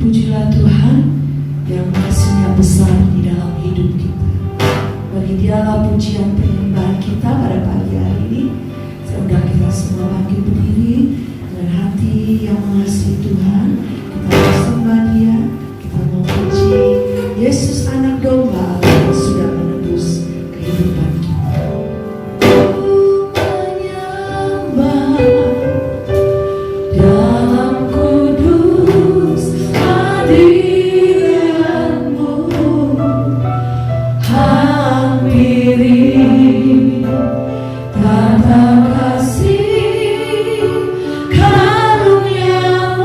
Pujilah Tuhan yang kasih-Nya besar di dalam hidup kita. Bagi Dialah pujian penyembahan kita pada pagi hari ini. Sehingga kita semua bangkit berdiri dengan hati yang mengasihi Tuhan. Kita bersembah Dia, kita memuji Yesus Anak Domba yang sudah menebus kehidupan kita. Dalam kudus hadirat-Mu, hampiri tata kasih karunia-Mu.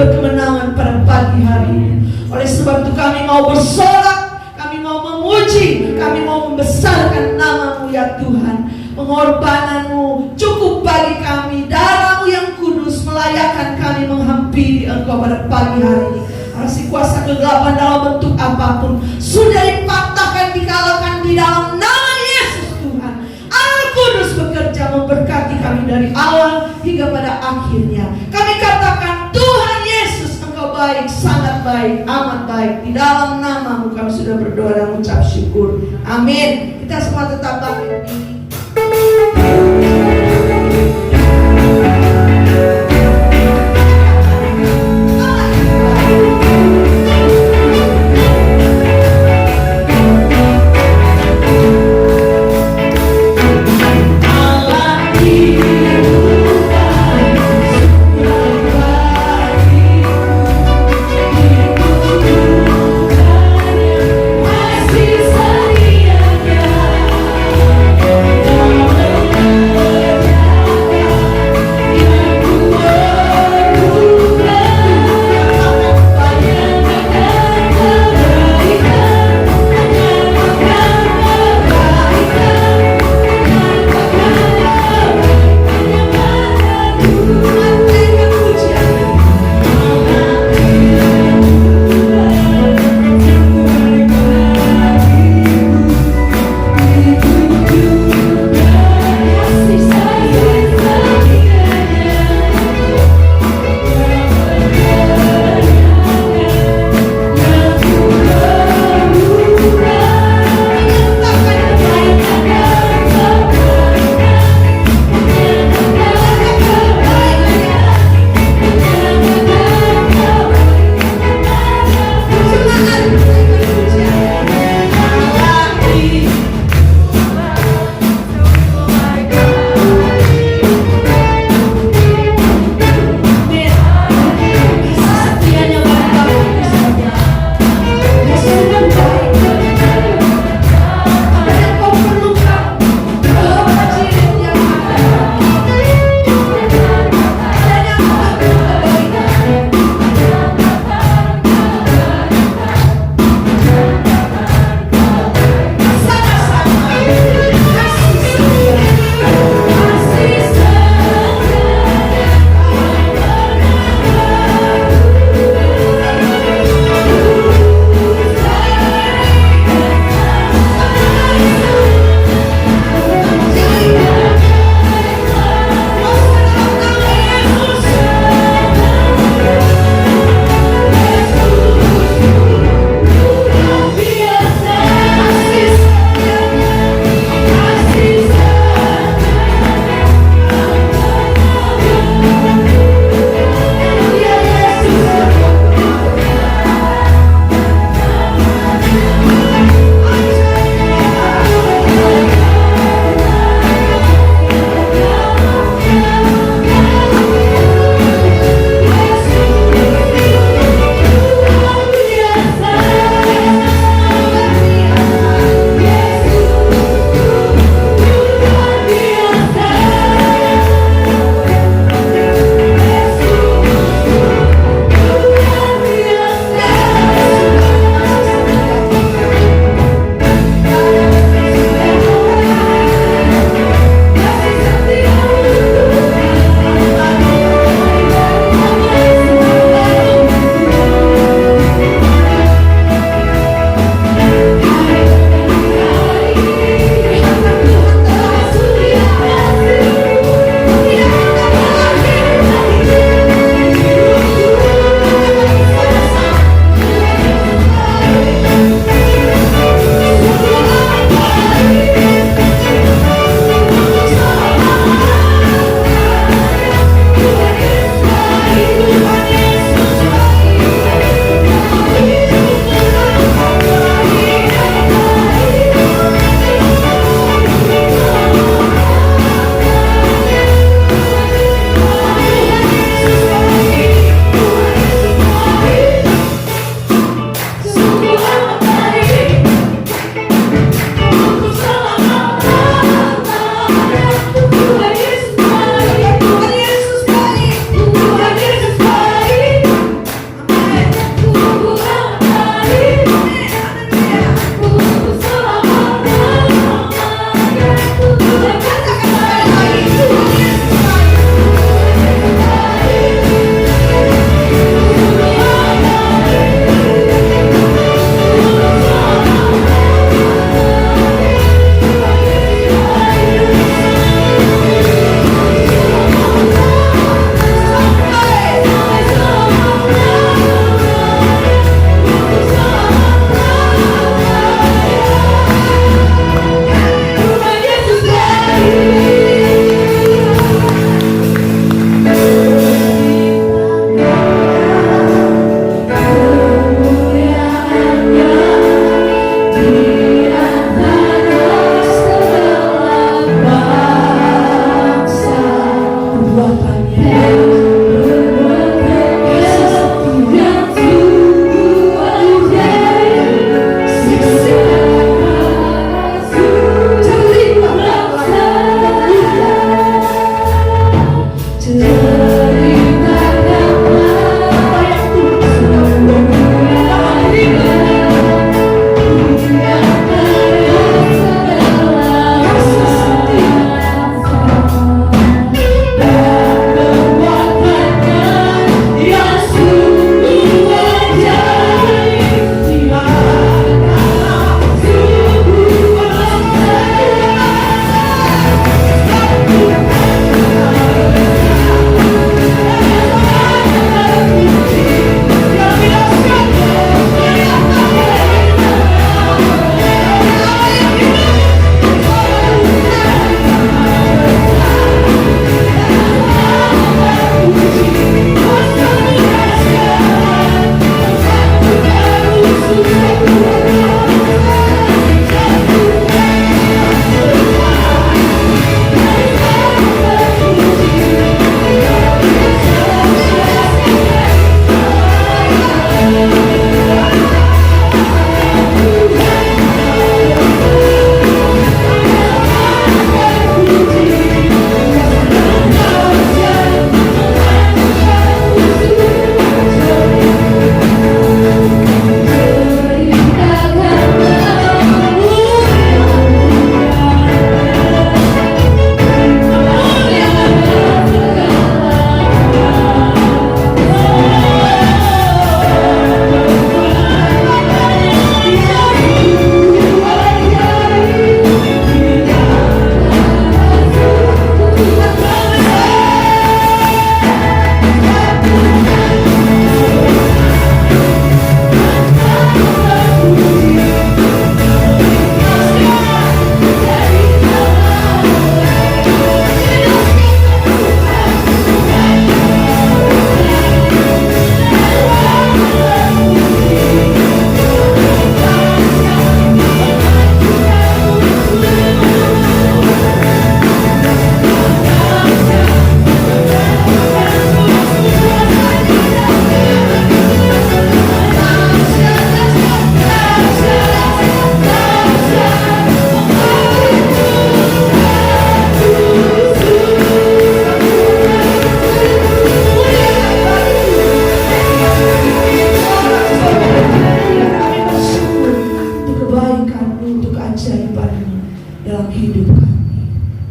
berkemenangan pada pagi hari ini. Oleh sebab itu kami mau bersorak, kami mau memuji, kami mau membesarkan nama-Mu ya Tuhan. Pengorbananmu cukup bagi kami, darah-Mu yang kudus melayakkan kami menghampiri Engkau pada pagi hari ini. Arasi kuasa kegelapan dalam bentuk apapun sudah dipatahkan, dikalahkan di dalam nama Yesus Tuhan. Allah Kudus bekerja memberkati kami dari awal hingga pada akhirnya. Kami katakan Tuhan Yesus Engkau baik, sangat baik, amat baik. Di dalam nama-Mu kami sudah berdoa dan mengucap syukur. Amin. Kita semua tetap bangkit. Masih setianya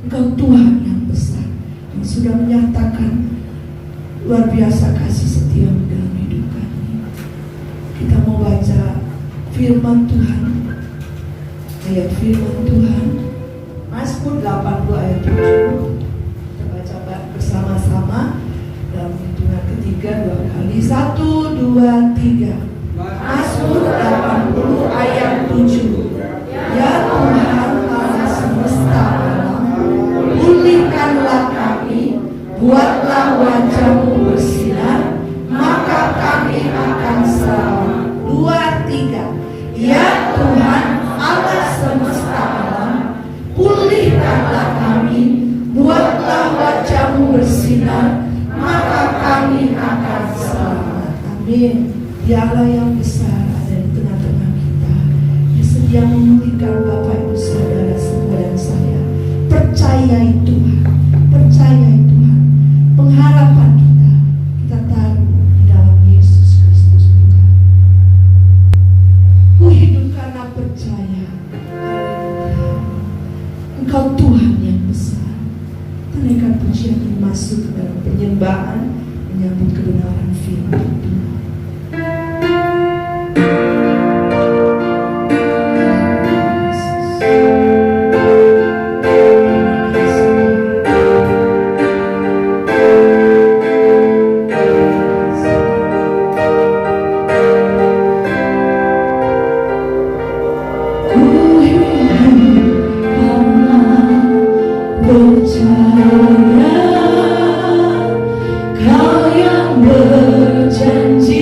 Engkau Tuhan yang besar, yang sudah menyatakan luar biasa kasih setiamu dalam hidup kami. Kita mau baca firman Tuhan, ayat firman Tuhan, Mazmur 80 ayat 7. Kita baca bersama-sama dalam hitungan ketiga 2 kali. 1, 2, 3. Mazmur 80 ayat 7. Ya Tuhan Allah semesta alam, pulihkanlah kami, buatlah wajah-Mu bersinar, maka kami akan selamat. 2, 3. Ya Tuhan Allah semesta alam, pulihkanlah kami, buatlah wajah-Mu bersinar, maka kami akan selamat. Amin. Dialah yang besar ada di tengah-tengah kita, yang sedia memulihkan Bapak Ibu Saudara semua dan saya. Percayai Tuhan, percayai Tuhan. Pengharapan kita taruh di dalam Yesus Kristus Tuhan. Hidup karena percaya. Haleluya. Engkau Tuhan yang besar. Naikkan pujian ini masuk ke dalam penyembahan, menyambut kebenaran firman Tuhan. Percaya Kau yang berjanji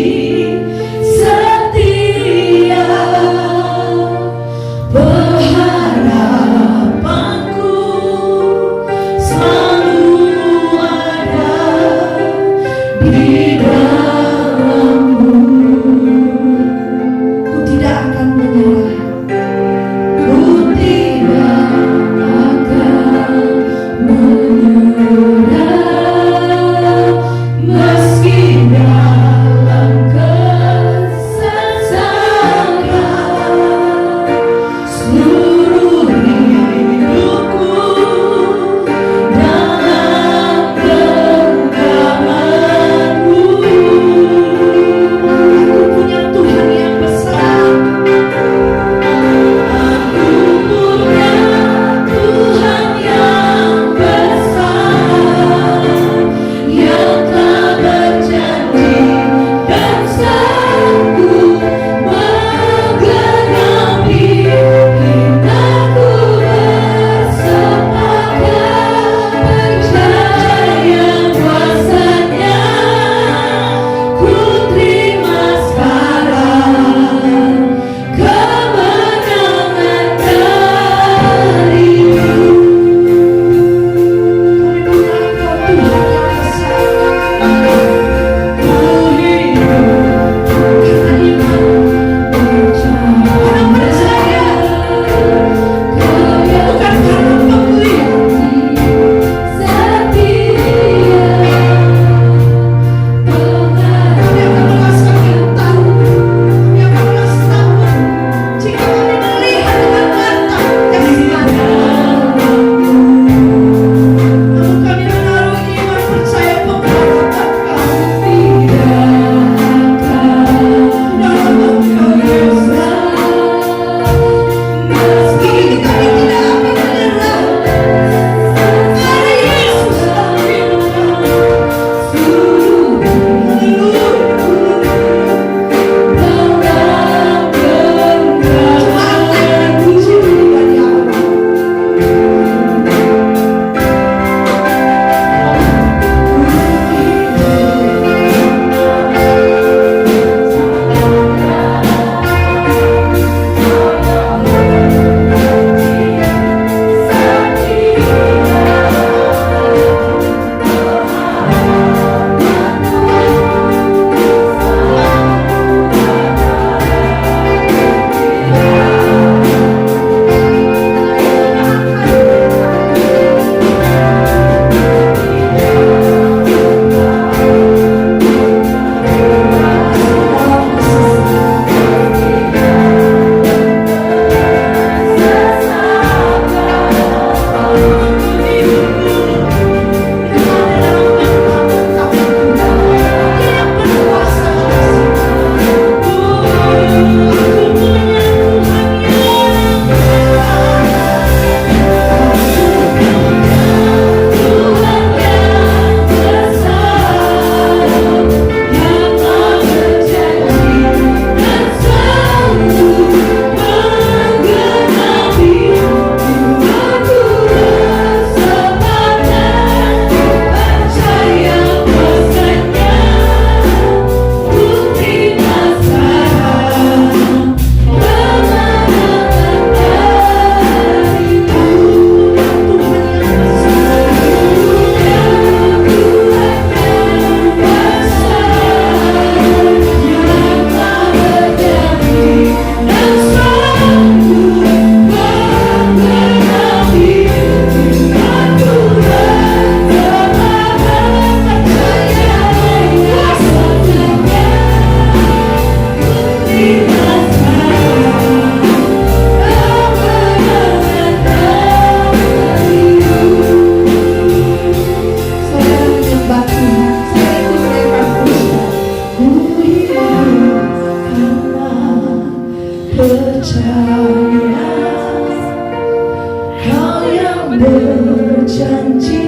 berjanji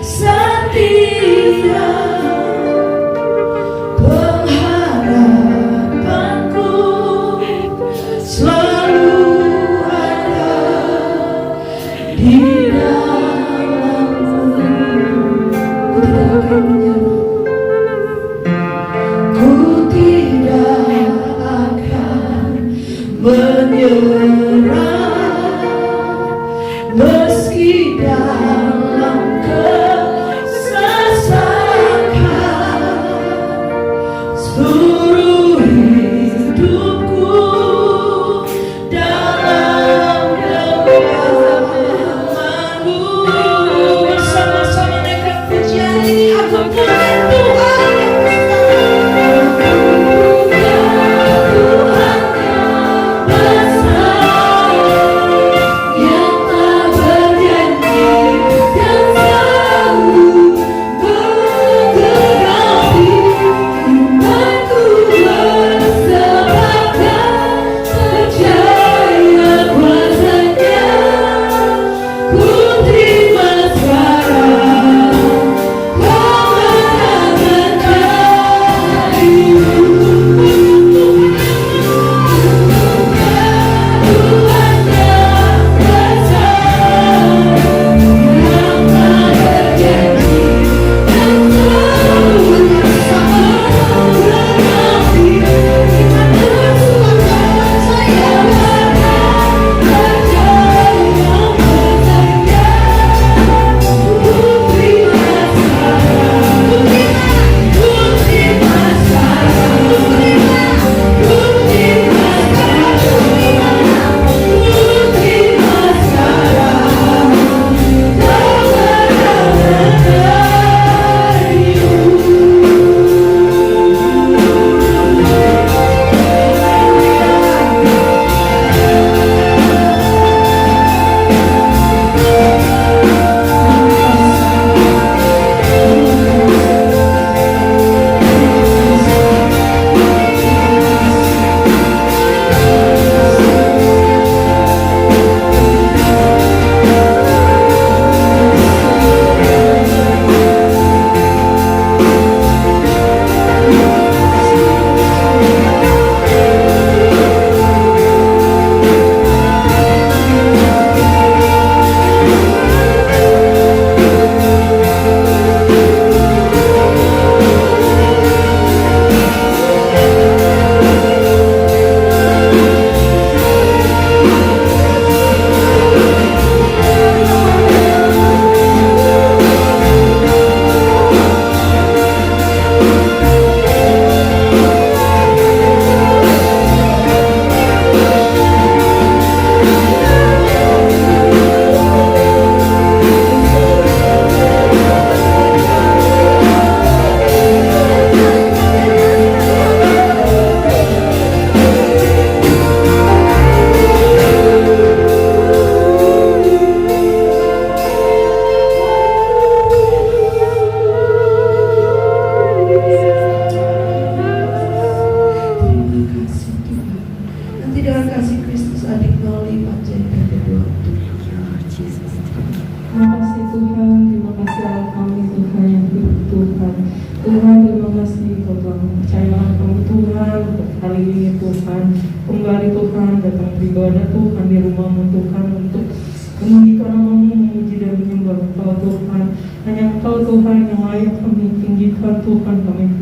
setia, pengharapanku selalu ada di dalam-Mu. Ku tidak akan menyerah, meski dalam kesesakan. Seluruh hidupku dalam genggaman-Mu. Bersama-sama naikkan pujian ini, aku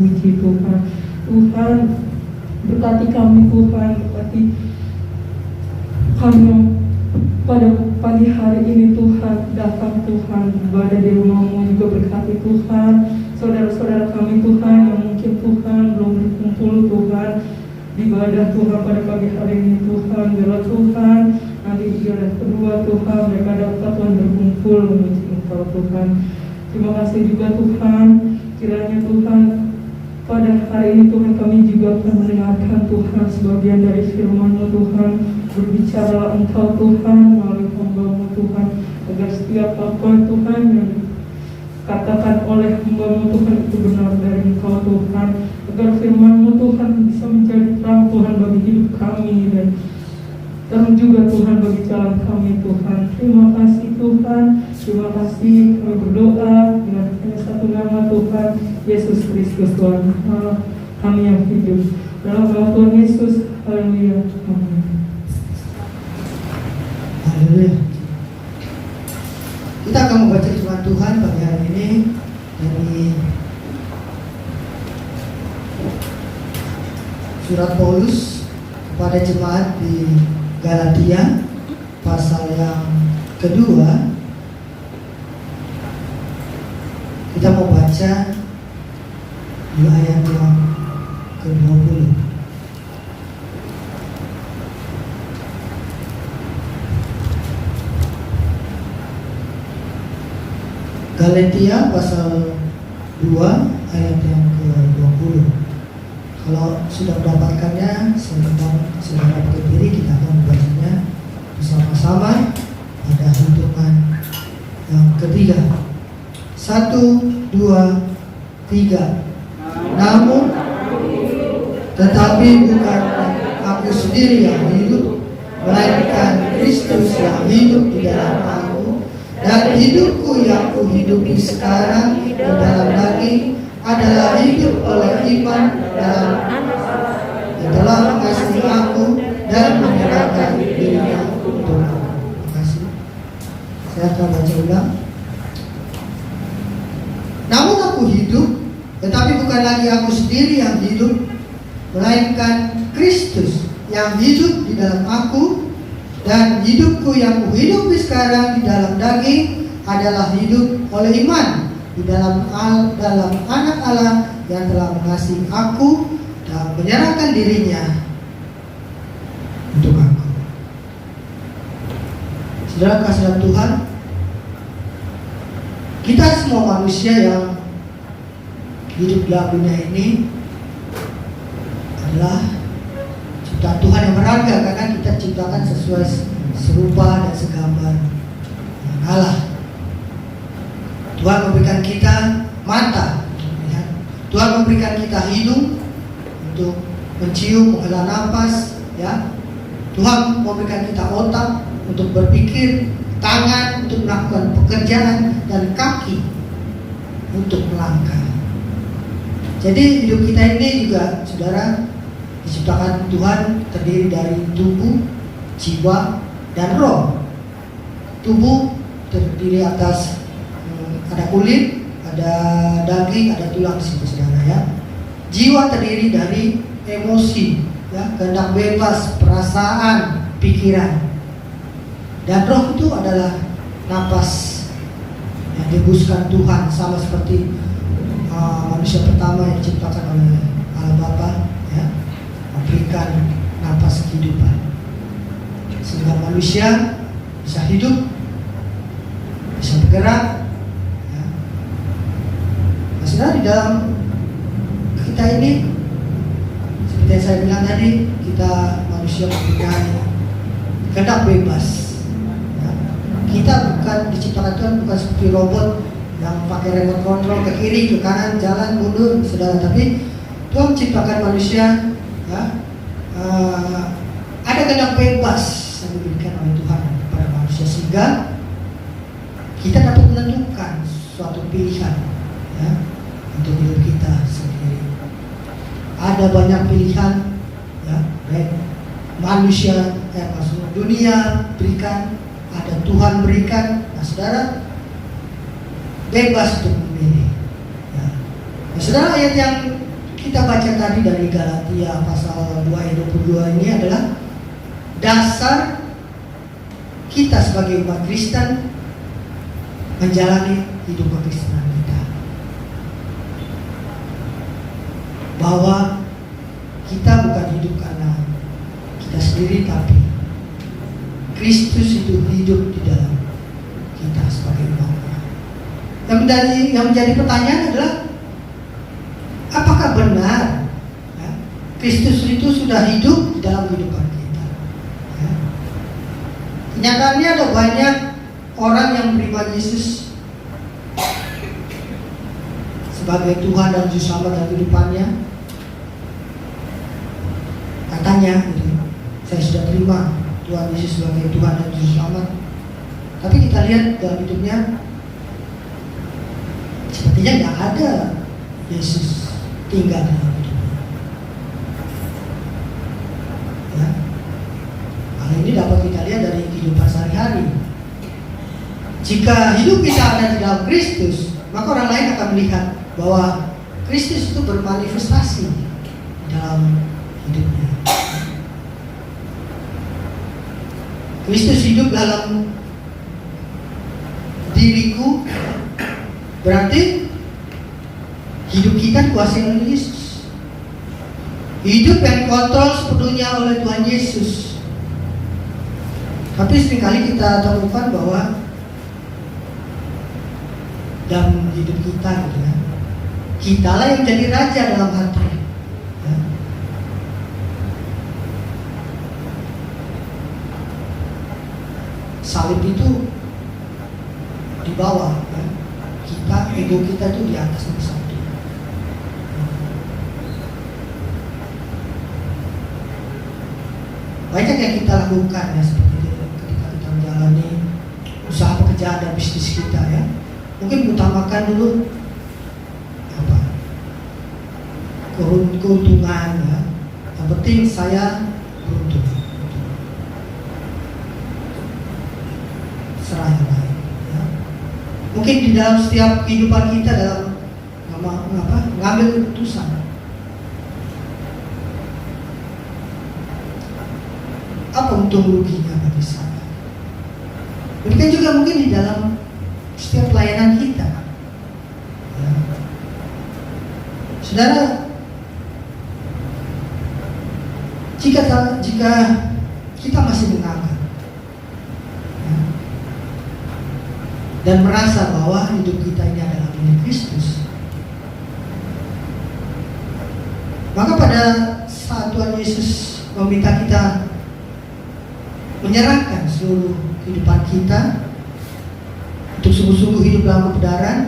puji Tuhan. Berkati kami Tuhan, berkati kami pada pagi hari ini Tuhan, datang Tuhan, ibadah di rumah-Mu juga berkati Tuhan, saudara-saudara kami Tuhan yang mungkin Tuhan belum berkumpul Tuhan, ibadah Tuhan pada pagi hari ini Tuhan, biarlah Tuhan, nanti ibadah kedua Tuhan, mereka dapat Tuhan berkumpul memuji Engkau Tuhan. Terima kasih juga Tuhan, kiranya Tuhan, pada hari ini Tuhan kami juga akan mendengarkan Tuhan sebagian dari firman-Mu Tuhan. Berbicara Engkau Tuhan melalui hamba-Mu Tuhan, agar setiap apa Tuhan yang katakan oleh hamba-Mu Tuhan itu benar dari Engkau Tuhan, agar firman-Mu Tuhan bisa menjadi terang Tuhan bagi hidup kami dan terang juga Tuhan bagi jalan kami Tuhan. Terima kasih Tuhan. Terima kasih, kami berdoa dengan satu nama Tuhan Yesus Kristus Tuhan kami yang hidup. Dalam nama Tuhan Yesus, haleluya. Amin. Haleluya. Kita akan membaca firman Tuhan pagi hari ini dari surat Paulus kepada jemaat di Galatia pasal yang kedua. Kita mau baca di ayat yang ke-20. Galatia pasal 2 ayat yang ke-20. Kalau sudah mendapatkannya, sedang berdiri, kita akan membacanya bersama-sama pada hitungan yang ketiga. 1, 2, 3. Namun tetapi bukan aku sendiri yang hidup, melainkan Kristus yang hidup di dalam aku. Dan hidupku yang kuhidupi sekarang di dalam daging adalah hidup oleh iman dalam yang telah mengasihi aku dan menyerahkan dirinya untuk aku. Terima kasih. Saya akan baca ulang. Namun aku hidup, tetapi bukan lagi aku sendiri yang hidup, melainkan Kristus yang hidup di dalam aku. Dan hidupku yang kuhidupi sekarang di dalam daging adalah hidup oleh iman di dalam anak Allah yang telah mengasihi aku dan menyerahkan dirinya untuk aku. Saudara kasih dalam Tuhan, kita semua manusia yang hidup dalam dunia ini adalah ciptaan Tuhan yang berharga, karena kita ciptakan sesuai serupa dan segambar Allah. Tuhan memberikan kita mata untuk melihat, Tuhan memberikan kita hidung untuk mencium, menghela nafas, ya. Tuhan memberikan kita otak untuk berpikir, tangan untuk melakukan pekerjaan, dan kaki untuk melangkah. Jadi hidup kita ini juga, saudara, diciptakan Tuhan terdiri dari tubuh, jiwa, dan roh. Tubuh terdiri atas ada kulit, ada daging, ada tulang di situ, saudara, ya. Jiwa terdiri dari emosi, ya, kehendak bebas, perasaan, pikiran. Dan roh itu adalah napas yang dihembuskan Tuhan, sama seperti manusia pertama yang diciptakan oleh Allah Bapa, ya, memberikan napas kehidupan sehingga manusia bisa hidup, bisa bergerak, ya. Maksudnya di dalam kita ini, seperti yang saya bilang tadi, kita manusia mempunyai kehendak bebas, ya. Kita bukan diciptakan Tuhan bukan seperti robot yang pakai remote control ke kiri, ke kanan, jalan, mundur, saudara. Tapi Tuhan menciptakan manusia, ya, ada kehendak bebas yang diberikan oleh Tuhan kepada manusia, sehingga kita dapat menentukan suatu pilihan, ya, untuk hidup kita sendiri. Ada banyak pilihan, ya, baik manusia maksudnya dunia berikan, ada Tuhan berikan. Nah, saudara bebas untuk memilih, ya. Nah, saudara, ayat yang kita baca tadi dari Galatia pasal 2 ayat 22 ini adalah dasar kita sebagai umat Kristen menjalani hidup kekristenan kita, bahwa kita bukan hidup karena kita sendiri, tapi Kristus itu hidup di dalam kita sebagai umat. Yang menjadi pertanyaan adalah, apakah benar, ya, Kristus itu sudah hidup di dalam kehidupan kita? Ya. Kenyataannya ada banyak orang yang menerima Yesus sebagai Tuhan dan Juru Selamat dalam kehidupannya. Katanya, saya sudah terima Tuhan Yesus sebagai Tuhan dan Juru Selamat. Tapi kita lihat dalam hidupnya sepertinya nggak ada Yesus tinggal dalam hidupnya. Ya. Hal ini dapat kita lihat dari kehidupan sehari-hari. Jika hidup kita ada di dalam Kristus, maka orang lain akan melihat bahwa Kristus itu bermanifestasi di dalam hidupnya. Kristus hidup dalam diriku, berarti hidup kita dikuasai oleh Yesus. Hidup yang dikontrol sepenuhnya oleh Tuhan Yesus. Tapi seringkali kita temukan bahwa dalam hidup kita, gitu ya, kitalah yang jadi raja dalam hati. Ya. Salib itu di bawah, ya. Kita, ego kita itu di atas nomor satu. Banyak yang kita lakukan ya, seperti itu, ketika kita menjalani usaha pekerjaan dan bisnis kita ya. Mungkin utamakan dulu apa? Keuntungan ya. Yang penting saya beruntung. Serah yang lain. Ya. Mungkin di dalam setiap kehidupan kita dalam mengambil keputusan. Apa untung ruginya bagi saya? Demikian juga mungkin di dalam setiap pelayanan kita. Ya. Saudara, jika kita masih menganggap ya, dan merasa bahwa hidup kita ini adalah milik Kristus, maka pada saat Tuhan Yesus meminta kita menyerahkan seluruh kehidupan kita untuk sungguh-sungguh hidup dalam kebenaran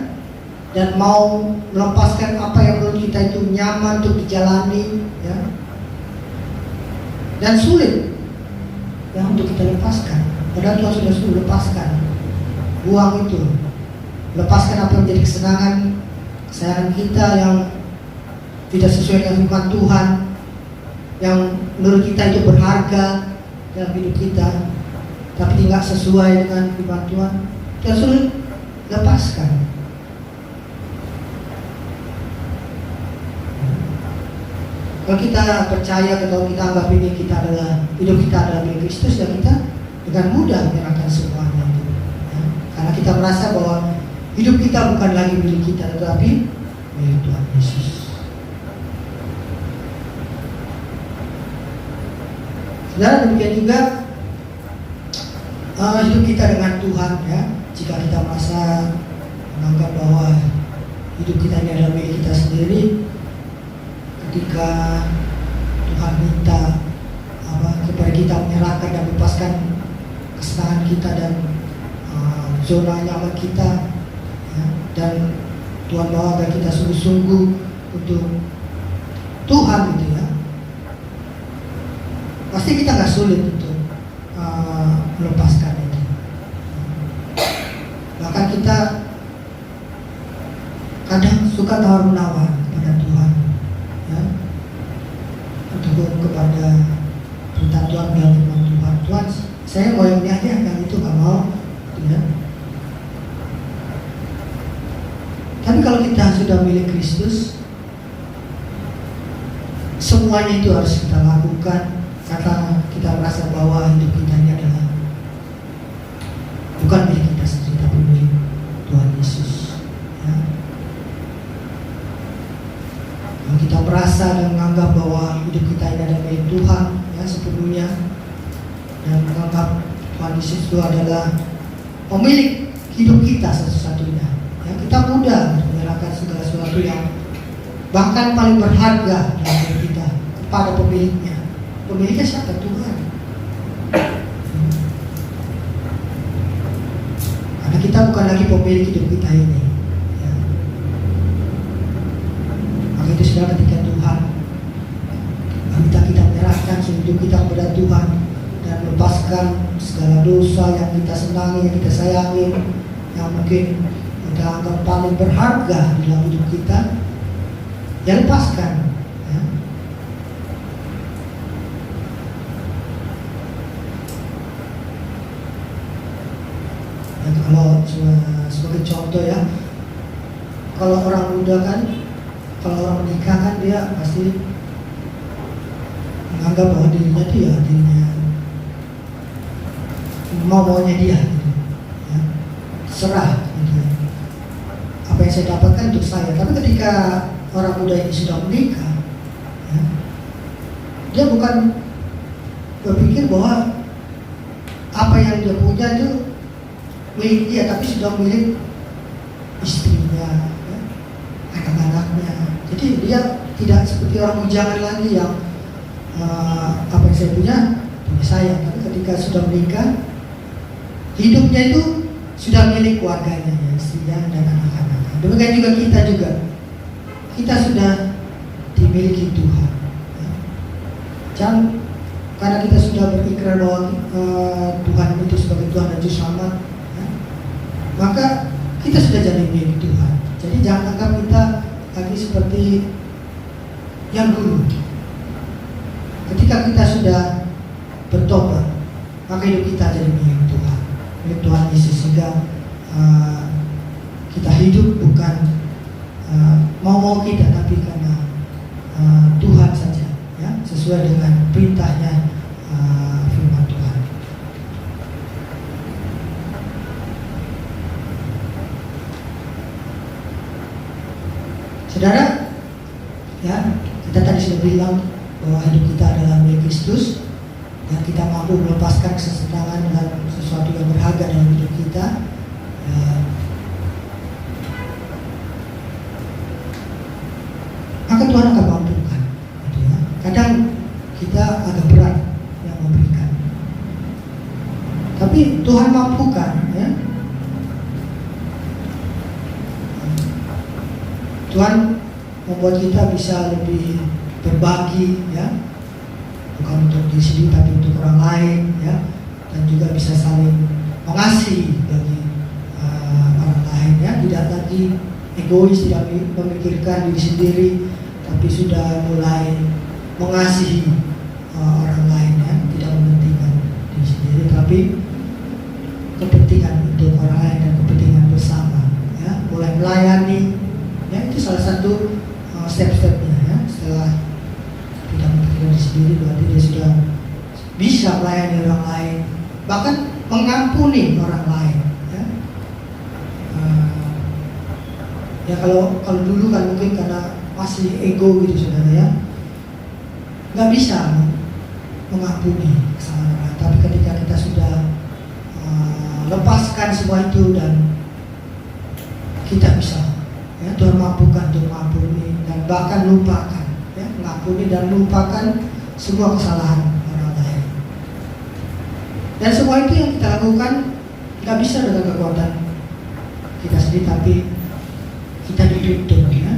dan mau melepaskan apa yang menurut kita itu nyaman untuk dijalani ya, dan sulit ya untuk kita lepaskan. Padahal Tuhan sudah suruh lepaskan, buang itu, lepaskan apa yang menjadi kesenangan kita yang tidak sesuai dengan firman Tuhan, yang menurut kita itu berharga dalam hidup kita, tapi tidak sesuai dengan firman Tuhan. Kita suruh lepaskan. Kalau kita percaya, kalau kita anggap ini hidup kita adalah milik Kristus, ya kita dengan mudah menyerahkan semuanya itu. Ya. Karena kita merasa bahwa hidup kita bukan lagi milik kita, tetapi milik Tuhan Yesus. Saudara, demikian juga hidup kita dengan Tuhan ya. Jika kita merasa menganggap bahwa hidup kita ini adalah milik kita sendiri, ketika Tuhan minta kepada kita menyerahkan dan melepaskan kesenangan kita dan zona nyaman kita ya, dan Tuhan mau agar kita sungguh-sungguh untuk Tuhan gitu ya, pasti kita nggak sulit untuk melepaskan itu. Bahkan kita kadang suka tawar-menawar kepada Tuhan ya, untuk kepada perintah Tuhan dalam firman Tuhan. Tuhan, saya mau yang ini aja, yang itu nggak mau ya. Tapi kalau kita sudah milik Kristus, semuanya itu harus kita lakukan karena kita merasa bahwa hidup kita ini adalah bukan milik kita sendiri, tapi milik Tuhan Yesus ya. Kalau kita merasa dan menganggap bahwa hidup kita ini adalah milik Tuhan ya sepenuhnya, dan menganggap Tuhan Yesus itu adalah pemilik hidup kita satu-satunya ya, kita mudah menyerahkan segala sesuatu yang bahkan paling berharga dalam hidup kita kepada pemiliknya. Pemiliknya siapa? Tuhan. Karena kita bukan lagi pemilik hidup kita ini ya. Maka itu sudah ketika Tuhan meminta kita menyerahkan hidup kita kepada Tuhan dan melepaskan lepaskan segala dosa yang kita senangi, yang kita sayangi, yang mungkin kita anggap paling berharga di dalam hidup kita, ya lepaskan. Ya. Ya, kalau sebagai contoh ya, kalau orang muda kan, kalau orang menikah kan dia pasti menganggap bahwa dirinya maunya dia, gitu. Ya. Serah, gitu. Apa yang saya dapatkan untuk saya. Tapi ketika orang muda ini sudah menikah, ya, dia bukan berpikir bahwa apa yang dia punya itu milik dia, tapi sudah milik istrinya, ya, anak-anaknya. Jadi dia tidak seperti orang bujangan lagi yang apa yang saya punya saya. Tapi ketika sudah menikah, hidupnya itu sudah milik keluarganya, ya, istrinya dan anak-anaknya. Demikian juga kita sudah dimiliki Tuhan. Ya. Jangan karena kita sudah berikrar bahwa Tuhan itu sebagai Tuhan dan Juru Selamat, ya, maka kita sudah jadi milik Tuhan. Jadi jangan anggap kita lagi seperti yang dulu. Ketika kita sudah bertobat, maka hidup kita jadi milik Tuhan, milik Tuhan Yesus. Sehingga kita hidup bukan mau kita, tapi karena Tuhan saja, ya, sesuai dengan perintahnya, firman Tuhan. Saudara, ya, kita tadi sudah bilang bahwa hidup kita adalah milik Kristus, dan kita mampu melepaskan kesenangan dan sesuatu yang berharga dalam hidup kita. Ya, maka Tuhan akan mampukan, gitu ya. Kadang kita agak berat yang memberikan, tapi Tuhan mampukan, ya. Tuhan membuat kita bisa lebih berbagi, ya, bukan untuk diri sendiri tapi untuk orang lain, ya, dan juga bisa saling mengasihi bagi orang lain, ya. Tidak lagi egois, tidak memikirkan diri sendiri, tapi sudah mulai mengasihi orang lain, ya. Tidak mementingkan diri sendiri, tapi kepentingan untuk orang lain dan kepentingan bersama, ya. Mulai melayani, ya, itu salah satu step-stepnya, ya. Setelah tidak memikirkan diri sendiri, berarti dia sudah bisa melayani orang lain, bahkan mengampuni orang lain, ya. Ya kalau dulu kan mungkin karena masih ego gitu, saudara, ya, nggak bisa mengampuni kesalahan orang. Tapi ketika kita sudah lepaskan semua itu dan kita bisa, ya, Tuhan mampukan untuk mengampuni dan bahkan lupakan, ya, mengampuni dan lupakan semua kesalahan orang lain. Dan semua itu yang kita lakukan nggak bisa dengan kekuatan kita sendiri, tapi kita dituntun, ya,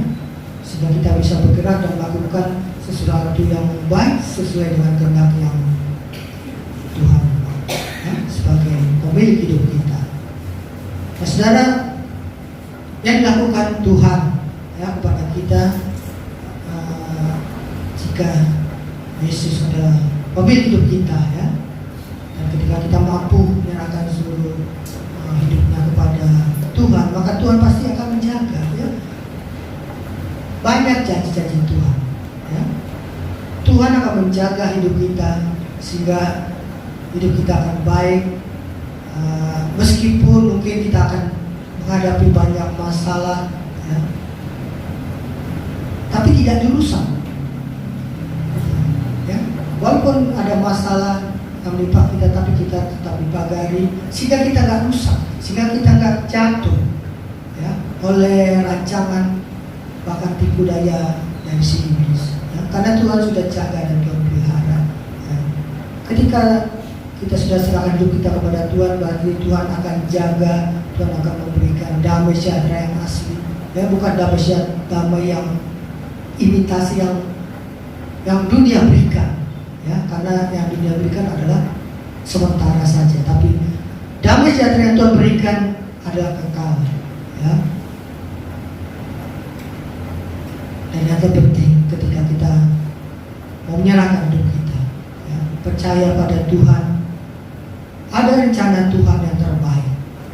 sehingga kita bisa bergerak dan melakukan sesuatu yang baik sesuai dengan kehendak yang Tuhan mau, ya, sebagai pemilik hidup kita. Nah, saudara, yang dilakukan Tuhan, ya, kepada kita, jika Yesus adalah pemilik hidup kita, ya, dan ketika kita mampu menyerahkan seluruh hidupnya kepada Tuhan, maka Tuhan pasti akan menjaga, ya. Banyak janji-janji Tuhan, ya. Tuhan akan menjaga hidup kita sehingga hidup kita akan baik, meskipun mungkin kita akan menghadapi banyak masalah, ya, tapi tidak dirusak, ya. Walaupun ada masalah yang menimpa kita, tapi kita tetap dipagari sehingga kita nggak rusak, sehingga kita nggak jatuh, ya, oleh rancangan bahkan tipu daya dari si iblis, ya. Karena Tuhan sudah jaga dan Tuhan pelihara, ya. Ketika kita sudah serahkan hidup kita kepada Tuhan, berarti Tuhan akan jaga, Tuhan akan memberikan damai sejahtera yang asli, ya, bukan damai yang imitasi yang dunia berikan, ya, karena yang dunia berikan adalah sementara saja, tapi damai sejahtera yang Tuhan berikan adalah kekal, ya. Dan yang terpenting ketika kita mau menyerahkan hidup kita, ya, percaya pada Tuhan, ada rencana Tuhan yang terbaik,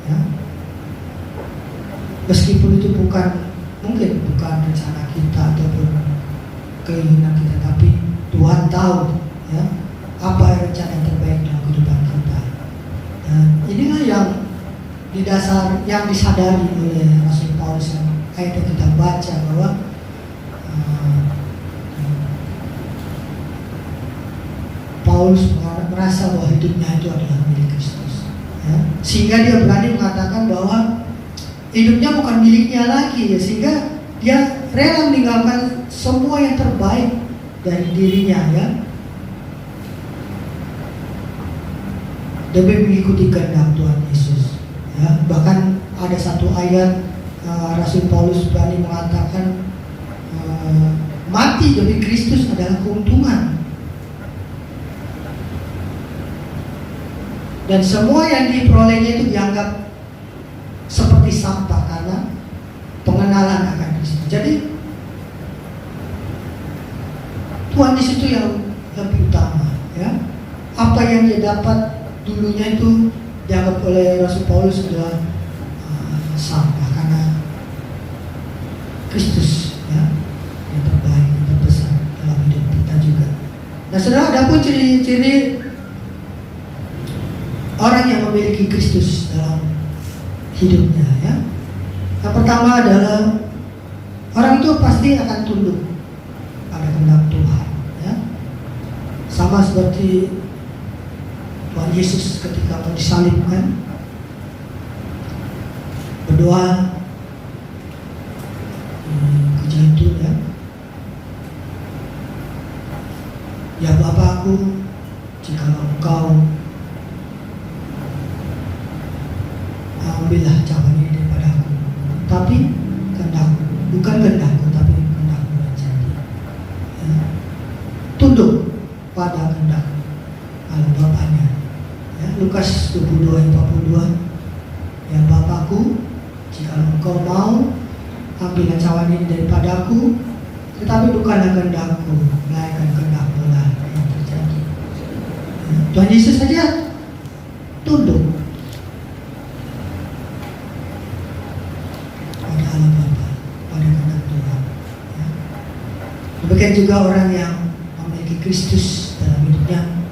ya. Meskipun itu mungkin bukan rencana kita ataupun keinginan kita, tapi Tuhan tahu, ya, apa rencana yang terbaik dalam kehidupan kita. Dan inilah yang disadari oleh Rasul Paulus, yang ayat yang kita baca bahwa Paulus merasa bahwa hidupnya itu adalah milik Kristus, ya. Sehingga dia berani mengatakan bahwa hidupnya bukan miliknya lagi, ya. Sehingga dia rela meninggalkan semua yang terbaik dari dirinya, ya, demi mengikuti kehendak Tuhan Yesus, ya. Bahkan ada satu ayat Rasul Paulus berani mengatakan mati demi Kristus adalah keuntungan. Dan semua yang diperolehnya itu dianggap seperti sampah karena pengenalan akan Kristus. Jadi Tuhan Yesus itu yang lebih utama, ya. Apa yang dia dapat dulunya itu dianggap oleh Rasul Paulus adalah sampah karena Kristus, ya, yang terbaik, yang terbesar dalam hidup kita juga. Nah, saudara, ada pun ciri-ciri orang yang memiliki Kristus dalam hidupnya, ya. Yang pertama adalah orang itu pasti akan tunduk pada kehendak Tuhan, ya. Sama seperti Tuhan Yesus ketika mau disalibkan, berdoa kejadian itu, ya. Ya Bapakku, jikalau Engkau ambillah cawan ini daripada aku, tapi kehendakku, bukan kehendakku, tapi kehendakmu yang jadi, ya. Tunduk pada kehendak Allah Bapaknya, ya. Lukas 22:42, ya Bapakku, jika Engkau mau ambillah cawan ini daripadaku, tetapi bukanlah kehendakku, melainkan kehendakmu lah yang terjadi, ya. Tuhan Yesus saja tunduk pada Allah Bapa, pada kehendak Tuhan, ya. Demikian juga orang yang memiliki Kristus dalam hidupnya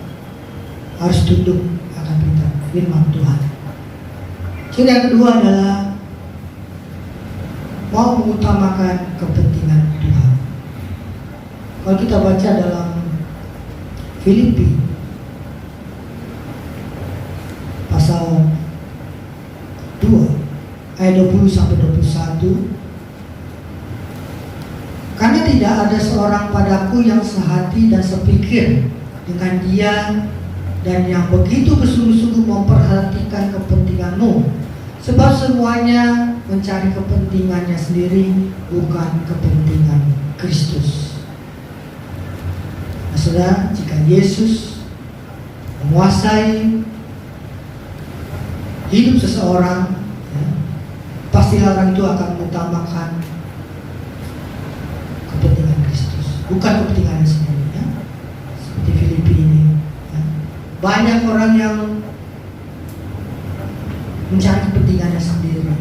harus tunduk akan perintah firman Tuhan. Jadi yang kedua adalah mau mengutamakan kepentingan Tuhan. Kalau kita baca dalam Filipi pasal 2 ayat 20-21, karena tidak ada seorang padaku yang sehati dan sepikir dengan dia, dan yang begitu bersungguh-sungguh memperhatikan kepentinganmu, sebab semuanya mencari kepentingannya sendiri, bukan kepentingan Kristus. Nah, saudara, jika Yesus menguasai hidup seseorang, ya, pasti orang itu akan mengutamakan kepentingan Kristus, bukan kepentingannya sendiri, ya. Seperti Filipi ini, ya. Banyak orang yang mencari kepentingannya sendiri, ya,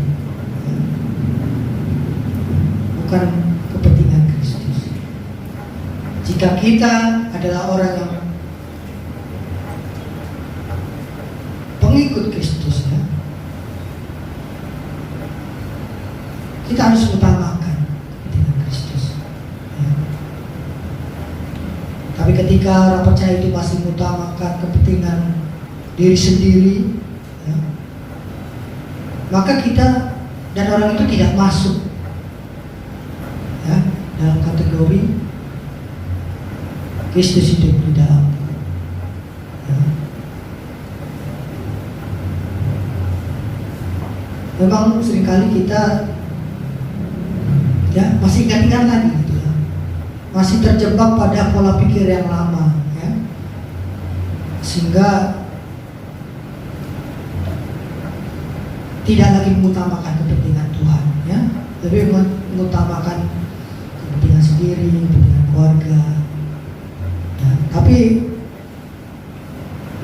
bukan kepentingan Kristus. Jika kita adalah orang yang pengikut Kristus, ya, kita harus utamakan kepentingan Kristus, ya. Tapi ketika orang percaya itu masih mengutamakan kepentingan diri sendiri, ya, maka kita dan orang itu tidak masuk, ya, dalam kategori Kristus hidup di dalam, ya. Memang seringkali kita, ya, masih ingat-ingat lagi gitu, ya. Masih terjebak pada pola pikir yang lama, ya. Sehingga tidak lagi mengutamakan kepentingan Tuhan, ya, lebih mengutamakan kepentingan sendiri, kepentingan keluarga. Ya, tapi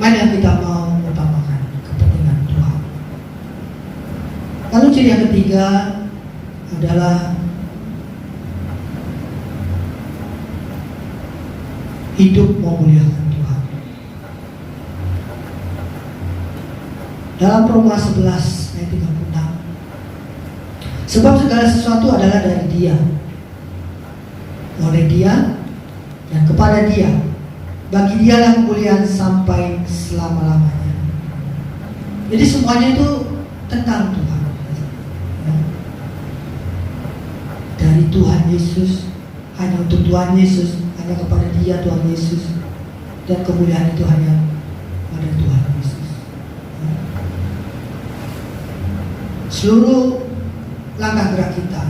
mana yang kita mau mengutamakan kepentingan Tuhan? Lalu ciri yang ketiga adalah hidup memuliakan Tuhan. Dalam Roma 11 ayat 36, sebab segala sesuatu adalah dari Dia, oleh Dia, dan kepada Dia. Bagi Dialah kemuliaan sampai selama-lamanya. Jadi semuanya itu tentang Tuhan. Ya. Dari Tuhan Yesus, hanya untuk Tuhan Yesus, hanya kepada Dia Tuhan Yesus, dan kemuliaan itu hanya pada Tuhan Yesus. Ya. Seluruh langkah gerak kita,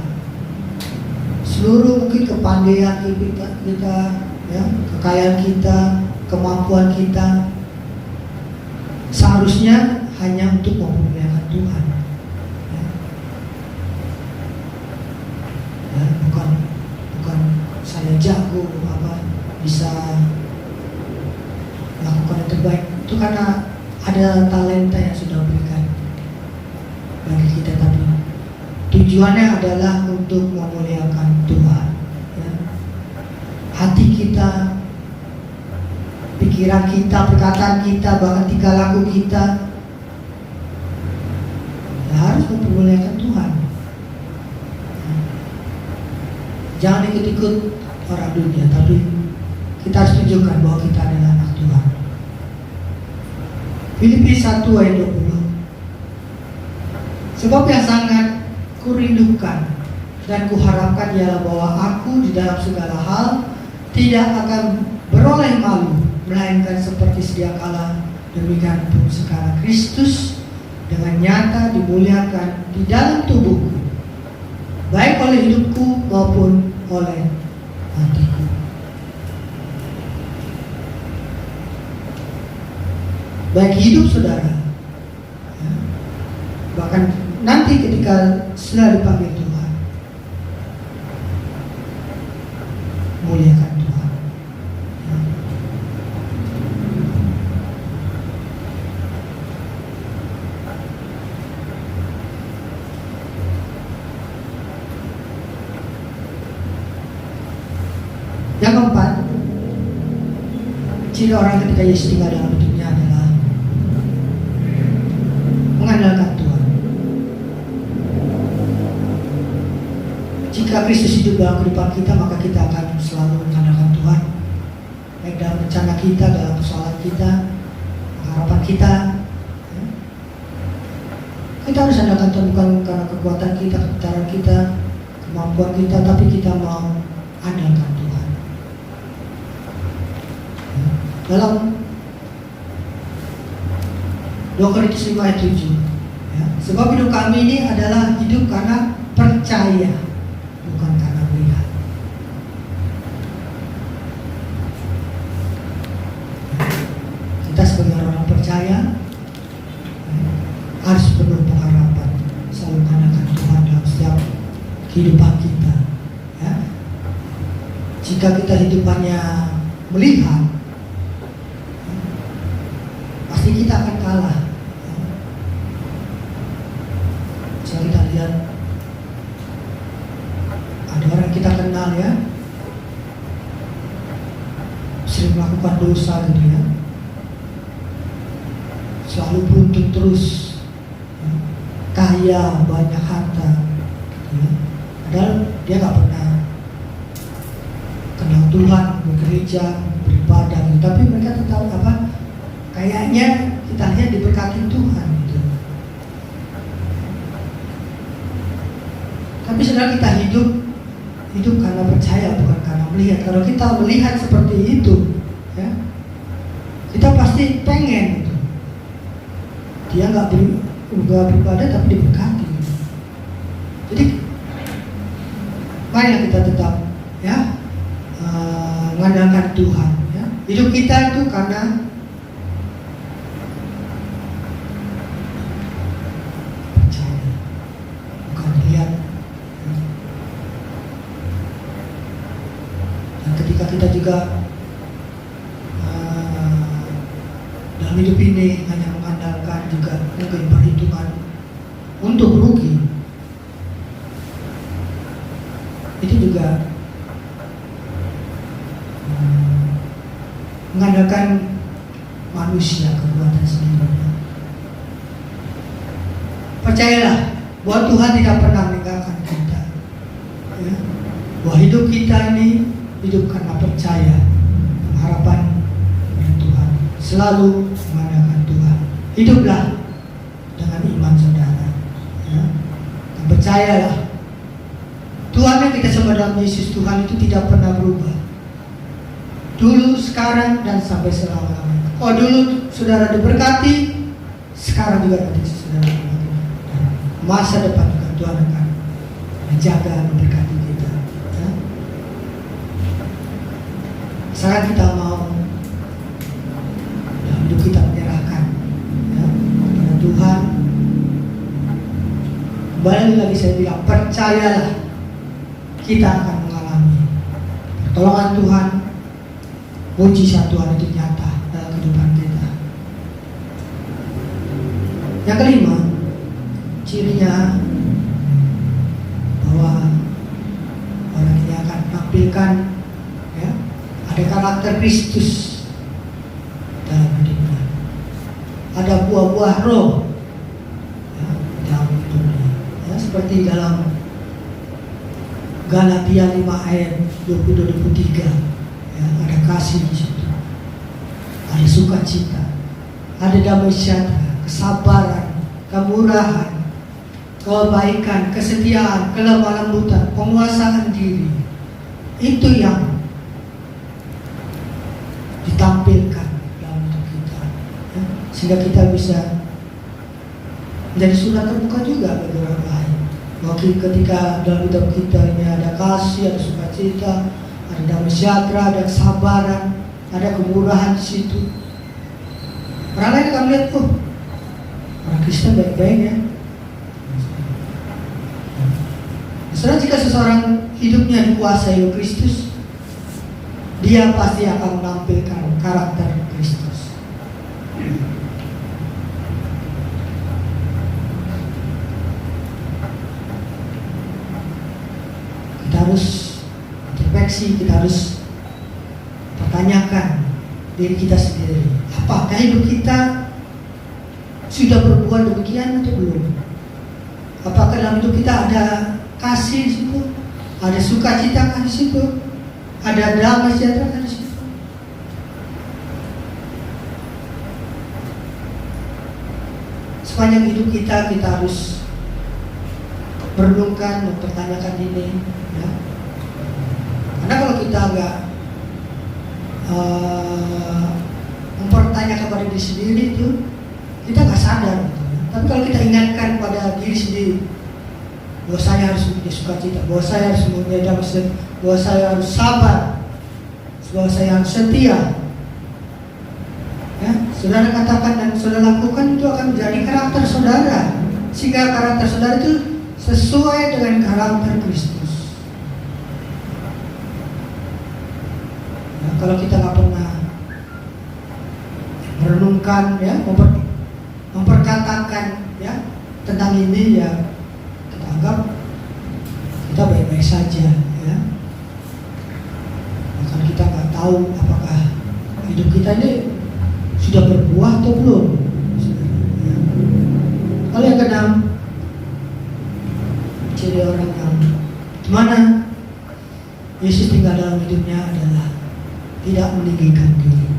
seluruh mungkin kepandaian kita, ya, kekayaan kita, kemampuan kita, seharusnya hanya untuk memuliakan Tuhan. Ya. Ya, bukan saya jago bisa melakukan yang terbaik. Itu karena ada talenta yang sudah berikan bagi kita, tapi tujuannya adalah untuk memuliakan Tuhan. Ya. Hati kita, pikiran kita, perkataan kita, bahkan tingkah laku kita ya, harus mempermuliakan Tuhan. Ya. Jangan ikut-ikut orang dunia, tapi kita harus tunjukkan bahwa kita adalah anak Tuhan. Filipi 1 ayat 20. Sebab yang sangat kurindukan dan kuharapkan ialah bahwa aku di dalam segala hal tidak akan beroleh malu, melainkan seperti sedia kala, demikian pun sekarang Kristus dengan nyata dimuliakan di dalam tubuhku, baik oleh hidupku maupun oleh matiku. Baik hidup saudara, ya, bahkan nanti ketika sudah dipanggil Tuhan, muliakan Tuhan. Ya. Yang keempat, ciri orang ketika Yesus tinggal dalam hidupnya adalah mengandalkan Tuhan. Jika Kristus hidup dalam kehidupan kita, maka kita akan selalu mengandalkan Tuhan, baik dalam rencana kita, dalam persoalan kita, harapan kita. Ya. Kita harus andalkan Tuhan bukan karena kekuatan kita, kepintaran kita, kemampuan kita, tapi kita mau andalkan Tuhan. Ya. Dalam 2 Korintus 5 ayat 7, ya, sebab hidup kami ini adalah hidup karena percaya, bukan karena melihat. Kita sebagai orang percaya, ya, harus penuh pengharapan, selalu mengandalkan Tuhan dalam setiap kehidupan kita. Ya. Jika kita hidupannya melihat, ya, pasti kita akan kalah. Kita lihat ada orang kita kenal, ya, sering melakukan dosa gitu, ya, selalu beruntung terus, ya, kaya, banyak harta gitu, ya. Padahal dia gak pernah kenal Tuhan, bergereja, beribadah gitu. Tapi mereka tetap kayaknya kita lihat diberkati Tuhan gitu. Tapi saudara, kita hidup karena percaya, bukan karena melihat. Kalau kita melihat seperti itu, ya, kita pasti pengen gitu. Dia nggak beribadah tapi diberkati. Gitu. Jadi mari kita tetap, ya, mengandalkan Tuhan. Ya. Hidup kita itu karena percaya. ketika kita juga dalam hidup ini hanya mengandalkan juga mungkin perhitungan untuk rugi, itu juga mengandalkan manusia, kekuatan sendiri. Percayalah bahwa Tuhan tidak pernah meninggalkan kita, ya. Bahwa hidup kita ini hidup karena percaya, harapan pada Tuhan, selalu mengandalkan Tuhan. Hiduplah dengan iman saudara, ya. Dan percayalah Tuhan yang kita sembah dalam Yesus Tuhan itu tidak pernah berubah, dulu, sekarang, dan sampai selama-lamanya. Oh, dulu saudara diberkati, sekarang juga nanti saudara diberkati, dan masa depan juga Tuhan akan menjaga, memberkati kita, ya. Sekarang kita mau dalam hidup kita menyerahkan, ya, kepada Tuhan. Kembali lagi saya bilang, percayalah kita akan mengalami pertolongan Tuhan, mujizat Tuhan itu nyata dalam kehidupan kita. Yang kelima, cirinya bahwa orang ini akan menampilkan, ya, ada karakter Kristus dalam hidupnya, ada buah-buah roh, ya, dalam hidupnya, ya, seperti dalam Galatia 5 ayat 22-23. Ya, ada kasih di situ, ada sukacita, ada damai sejahtera, kesabaran, kemurahan, kebaikan, kesetiaan, kelemah lembutan, penguasaan diri. Itu yang ditampilkan dalam hidup kita, ya, sehingga kita bisa menjadi surat terbuka juga bagi orang lain. Bahwa ketika dalam hidup kita ini ada kasih, ada sukacita, ada damai sejahtera, ada kesabaran, ada kemurahan di situ. Orang lain akan melihat, oh, orang Kristen baik-baik, ya. Setelah jika seseorang hidupnya dikuasai oleh Kristus, dia pasti akan menampilkan karakter Kristus. Kita harus introspeksi, kita harus pertanyakan diri kita sendiri. Apakah hidup kita sudah berbuat demikian atau belum? Apakah dalam hidup kita ada kasih di situ, ada sukacita di situ, ada damai sejahtera di situ? Sepanjang hidup kita harus merenungkan, mempertanyakan ini, ya. Karena kalau kita nggak mempertanyakan pada diri sendiri itu, kita nggak sadar, gitu, ya. Tapi kalau kita ingatkan pada diri sendiri, bahwa saya harus punya sukacita, bahwa saya harus punya damai sejahtera, bahwa saya harus sabar, bahwa saya harus setia, ya, saudara katakan dan saudara lakukan, itu akan menjadi karakter saudara, sehingga karakter saudara itu sesuai dengan karakter Kristus. Ya, kalau kita nggak pernah merenungkan, ya, memperkatakan, ya, tentang ini, ya, kita anggap kita baik-baik saja, ya. Bahkan kita nggak tahu apakah hidup kita ini sudah berbuah atau belum. Ya. Lalu yang keenam, ciri orang yang dimana Yesus tinggal dalam hidupnya adalah tidak meninggikan diri.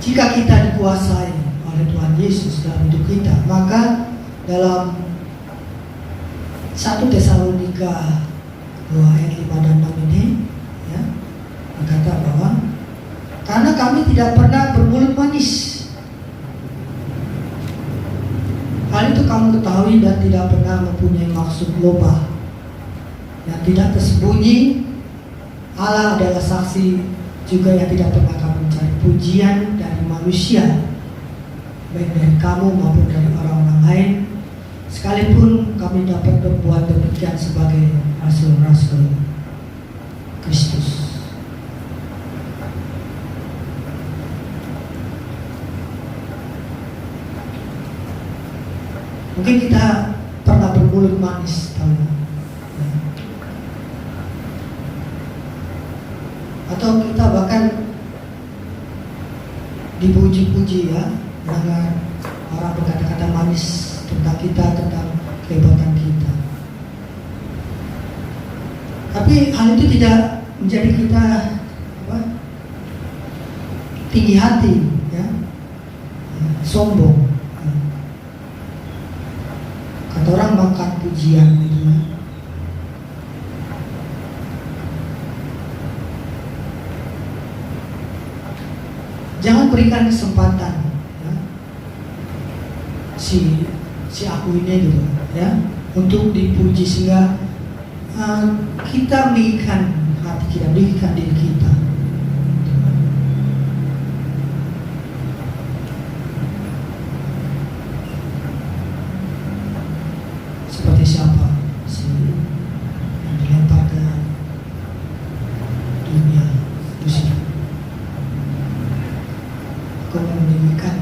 Jika kita dikuasai oleh Tuhan Yesus dalam hidup kita, maka dalam 1 Tesalonika 2 ayat 5 dan 6 ini, ya, berkata bahwa karena kami tidak pernah bermulut manis. Hal itu kamu ketahui dan tidak pernah mempunyai maksud loba yang tidak tersembunyi. Allah adalah saksi juga yang tidak pernah kamu mencari pujian dari manusia, baik dari kamu maupun dari orang-orang lain, sekalipun kami dapat berbuat demikian sebagai rasul-rasul Kristus. Mungkin kita pernah bermulut manis, tahu ya? Atau kita bahkan dipuji-puji ya, mendengar orang berkata-kata manis tentang kita, tentang kehebatan kita. Tapi hal itu tidak menjadi kita tinggi hati, ya, sombong. Kata orang makan pujian gitu ya. Jangan berikan kesempatan ya, si aku ini gitu ya, untuk dipuji sehingga kita meninggikan hati kita, meninggikan diri kita. Seperti siapa si yang dilempar ke dunia musik. Aku meninggikan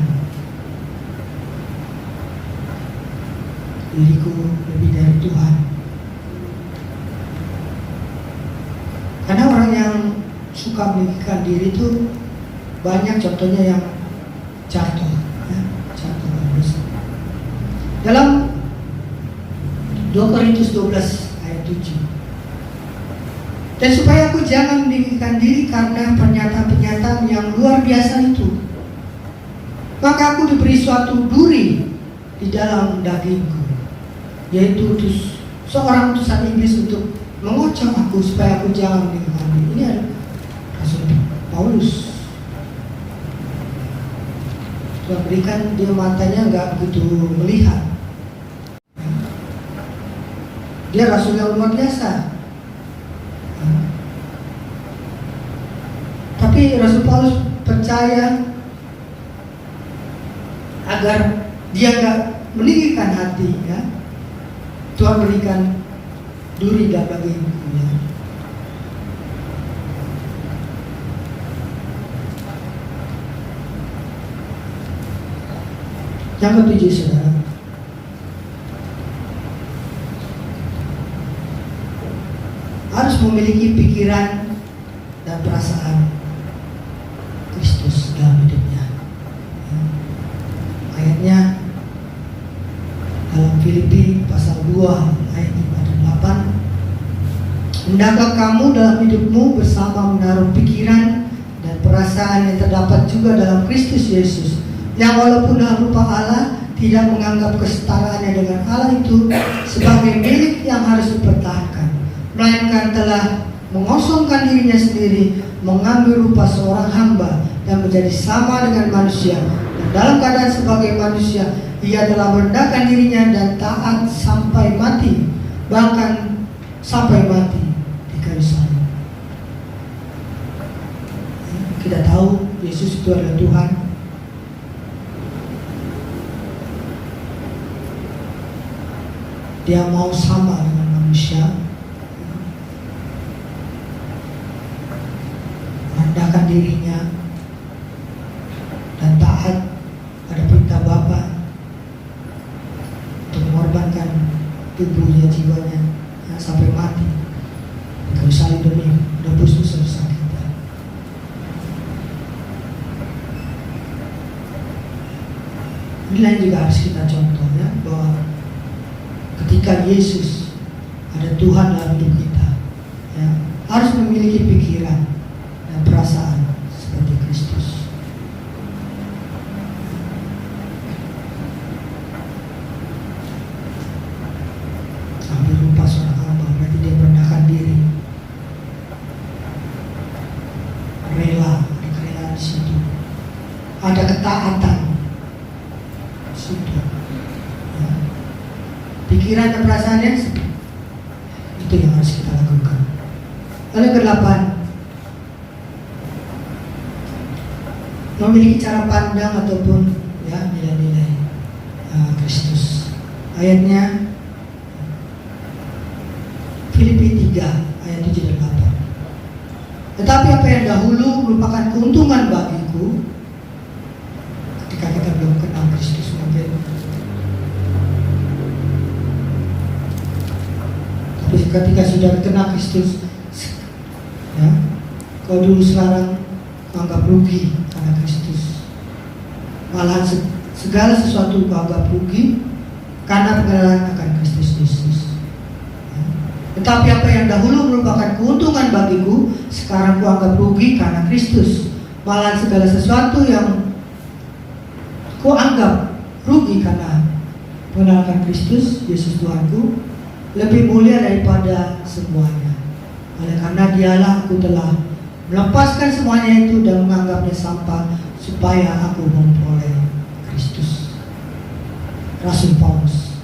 diriku lebih dari Tuhan. Karena orang yang suka meninggikan diri itu banyak contohnya yang jatuh, ya, jatuh terus. Dalam 2 Korintus 12 ayat 7. Dan supaya aku jangan meninggikan diri karena pernyataan-pernyataan yang luar biasa itu, maka aku diberi suatu duri di dalam dagingku, yaitu seorang utusan iblis untuk mengocok aku supaya aku jangan meninggikan diri. Ini adalah Rasul Paulus. Tuhan berikan dia matanya nggak begitu melihat. Dia rasul yang luar biasa. Tapi Rasul Paulus percaya agar dia nggak meninggikan hati, ya, Tuhan berikan duri dalam dagingku, ya. Yang ketujuh, saudara, harus memiliki pikiran dan perasaan Kristus dalam hidupnya. Ayatnya dalam Filipi pasal 2 ayat 5 dan 8. Hendaklah kamu dalam hidupmu bersama menaruh pikiran dan perasaan yang terdapat juga dalam Kristus Yesus, yang walaupun dalam rupa Allah tidak menganggap kesetaraannya dengan Allah itu sebagai milik yang harus dipertahankan, melainkan telah mengosongkan dirinya sendiri, mengambil rupa seorang hamba dan menjadi sama dengan manusia. Dan dalam keadaan sebagai manusia, ia telah merendahkan dirinya dan taat sampai mati, bahkan sampai mati di kayu salib. Kita tahu Yesus itu adalah Tuhan. Dia mau sama dengan manusia, merendahkan dirinya dan taat pada perintah Bapa untuk mengorbankan tubuhnya, jiwanya, ya, sampai mati di kayu salib demi menebus dosa-dosa kita. Inilah yang juga harus kita contoh, ya, bahwa ketika Yesus ada Tuhan dalam hidup kita, ya, harus memiliki pikiran dan perasaan seperti Kristus. Sampai lupa seorang hamba, berarti dia merendahkan diri, rela, ada kerelaan di situ, ada ketaatan di situ. Ya. Pikiran dan perasaannya itu yang harus kita lakukan. Lalu yang ke-8, memiliki cara pandang ataupun, ya, nilai-nilai Kristus. Ayatnya Filipi 3 ayat 7 dan 8. Tetapi apa yang dahulu merupakan keuntungan bagiku, ketika kita belum kenal Kristus mungkin, tapi ketika sudah kenal Kristus, ya, kau dulu sekarang anggap rugi karena Kristus. Malahan segala sesuatu kau anggap rugi karena pengenalan akan Kristus Yesus. Ya. Tetapi apa yang dahulu merupakan keuntungan bagiku, sekarang ku anggap rugi karena Kristus. Malahan segala sesuatu yang ku anggap rugi karena pengenalan Kristus Yesus Tuhanku lebih mulia daripada semuanya. Oleh karena dialah aku telah melepaskan semuanya itu dan menganggapnya sampah supaya aku memperoleh Kristus. Rasul Paulus.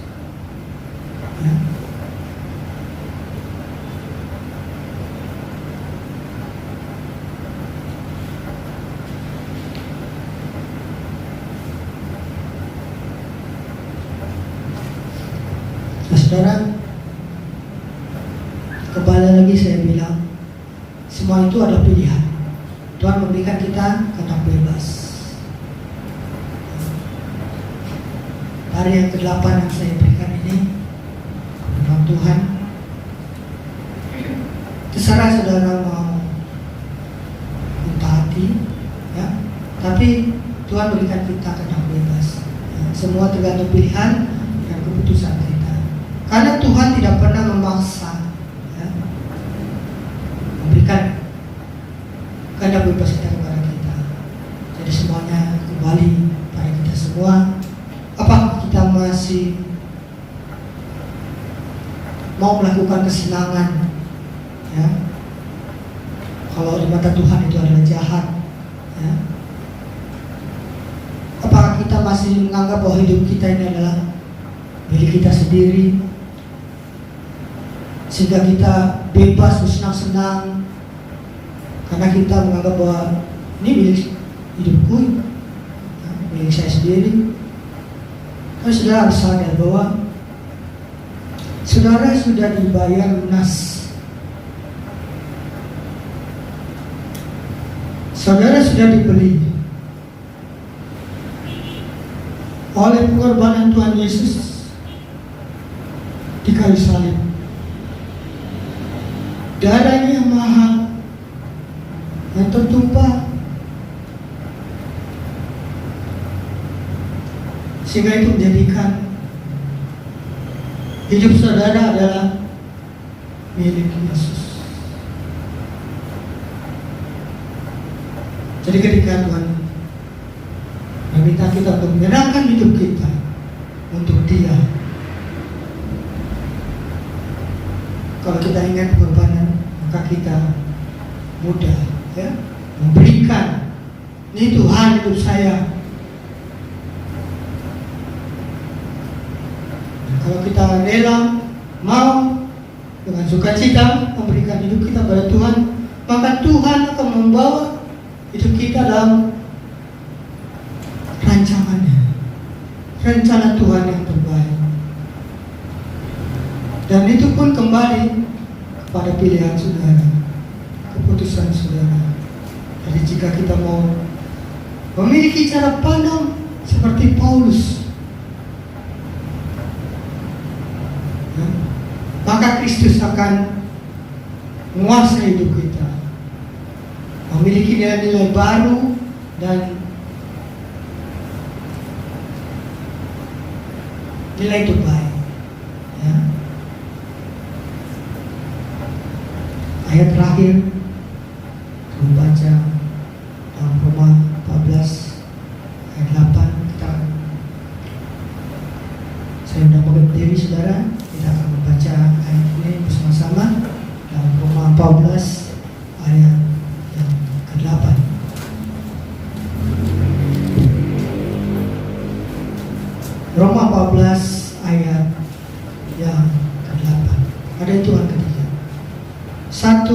Ya. Nah, saudara, kembali lagi saya bilang, semua itu adalah pilihan. Tuhan memberikan kita kehendak bebas. Hari yang ke-8 yang saya berikan ini, firman Tuhan, terserah saudara mau mentaati, ya. Tapi Tuhan berikan kita kehendak bebas. Ya. Semua tergantung pilihan dan keputusan kita. Karena Tuhan tidak pernah memaksa, ya, memberikan kehendak bebas kita kepada kita. Jadi semuanya kembali pada kita semua. Apakah kita masih mau melakukan kesenangan, ya? Kalau di mata Tuhan itu adalah jahat, ya. Apakah kita masih menganggap bahwa hidup kita ini adalah milik kita sendiri, sehingga kita bebas bersenang-senang karena kita menganggap bahwa ini milik hidupku, ya, milik saya sendiri? Tapi saudara harus sadar bahwa saudara sudah dibayar lunas. Saudara sudah dibeli oleh pengorbanan Tuhan Yesus di kayu salib. Darahnya yang mahal yang tertumpah, sehingga itu menjadikan hidup saudara adalah milik Yesus. Jadi ketika Tuhan meminta kita untuk menyerahkan hidup kita untuk Dia, kalau kita ingat pengorbanan, maka kita mudah, ya, memberikan. Ini Tuhan hidup saya. Kalau kita rela, mau dengan sukacita memberikan hidup kita pada Tuhan, maka Tuhan akan membawa hidup kita dalam rancangannya, rencana Tuhan yang terbaik. Dan itu pun kembali kepada pilihan saudara, keputusan saudara. Jadi jika kita mau memiliki cara pandang seperti Paulus, maka Kristus akan menguasai hidup kita, memiliki nilai-nilai baru dan nilai terbaik. Ya. Ayat terakhir membaca dalam Roma 14 ayat 8. Saya sudah berdiri, saudara. Kita akan membaca ayat ini bersama-sama dalam Roma 14 ayat yang ke-8. Roma 14 ayat yang ke-8. Ada Tuhan ketiga. 1,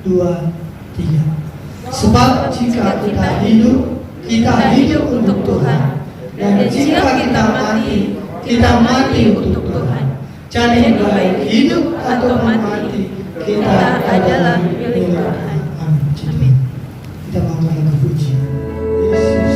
2, 3. Sebab jika kita hidup untuk Tuhan, dan jika kita mati untuk Tuhan. Jadi baik hidup atau mati, kita adalah milik Tuhan. Amin. Kita bangun lagu puji. Yesus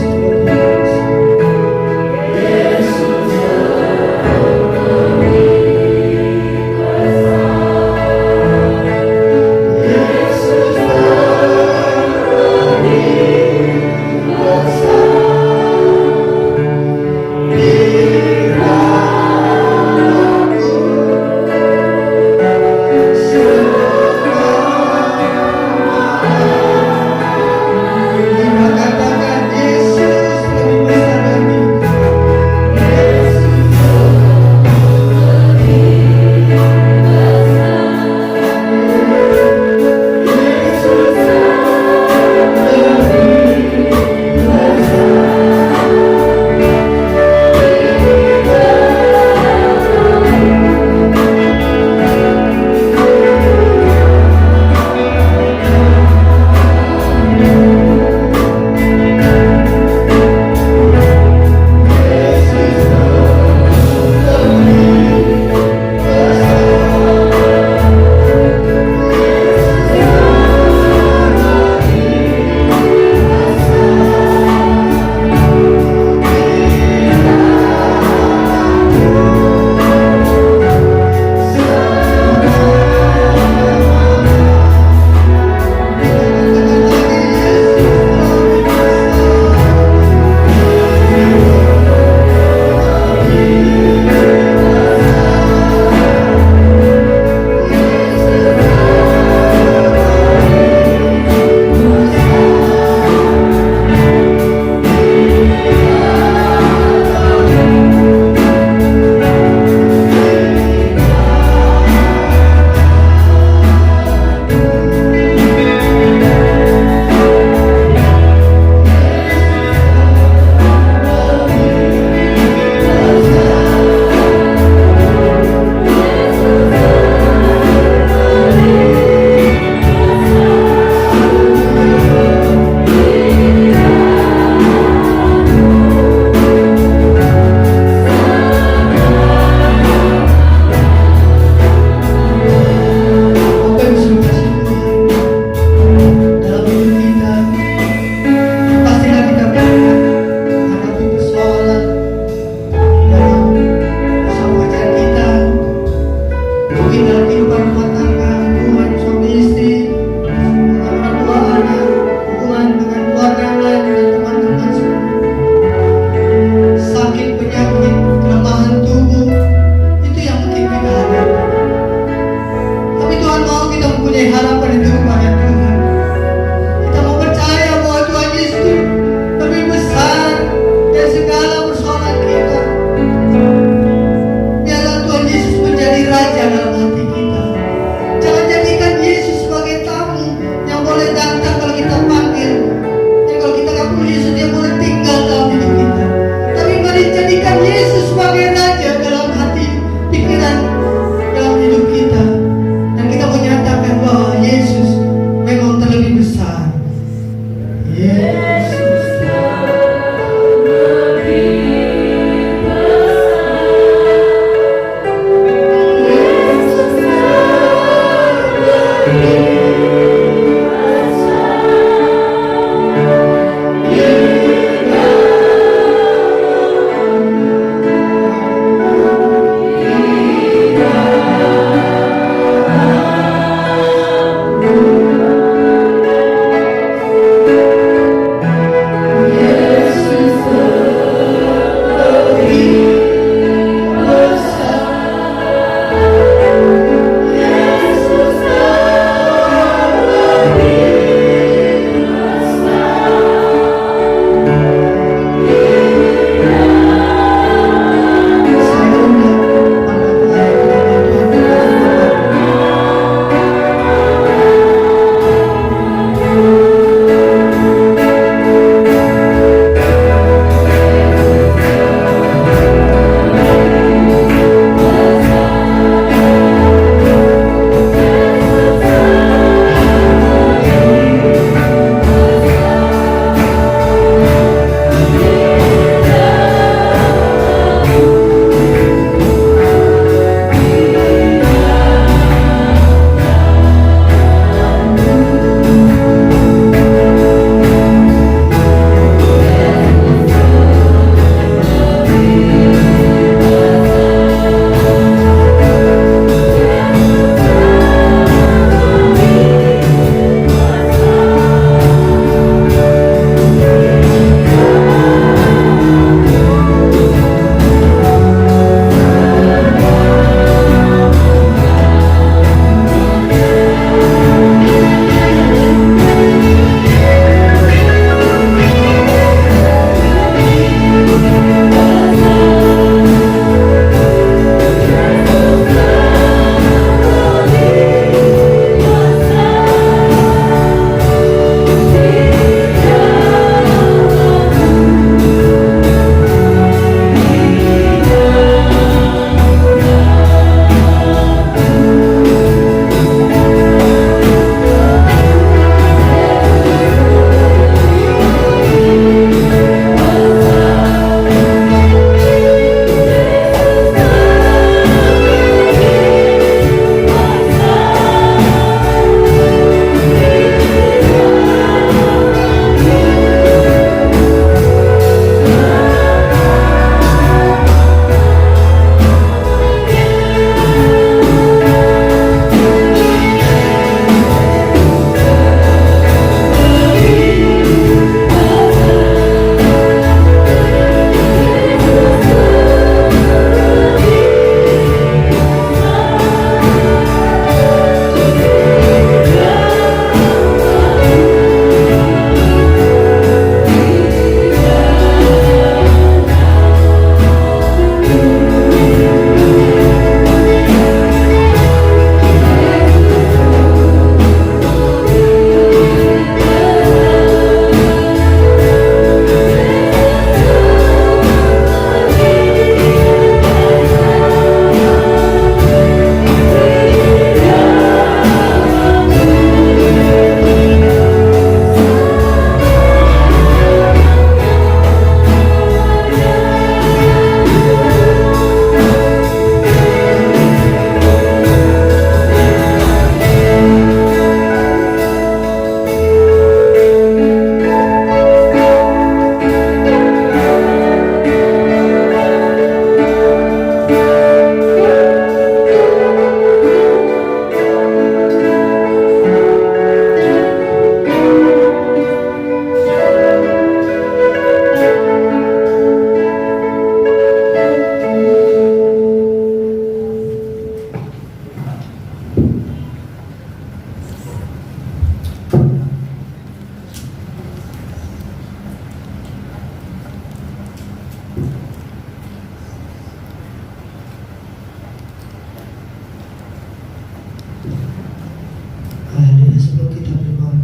sebelum kita berdoa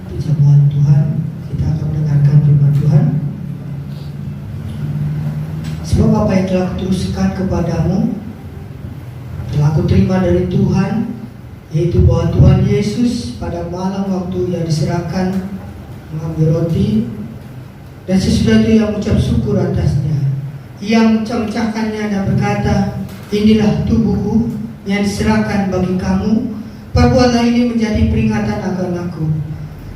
puja-pujian Tuhan, kita akan mendengarkan firman Tuhan. Sebab apa yang telah kuteruskan kepadamu telah aku terima dari Tuhan, yaitu bahwa Tuhan Yesus pada malam waktu yang diserahkan mengambil roti, dan sesudah itu ia mengucap syukur atasnya. Ia memecah-mecahkannya dan berkata, inilah tubuhku yang diserahkan bagi kamu, perbuatlah ini menjadi peringatan akan aku.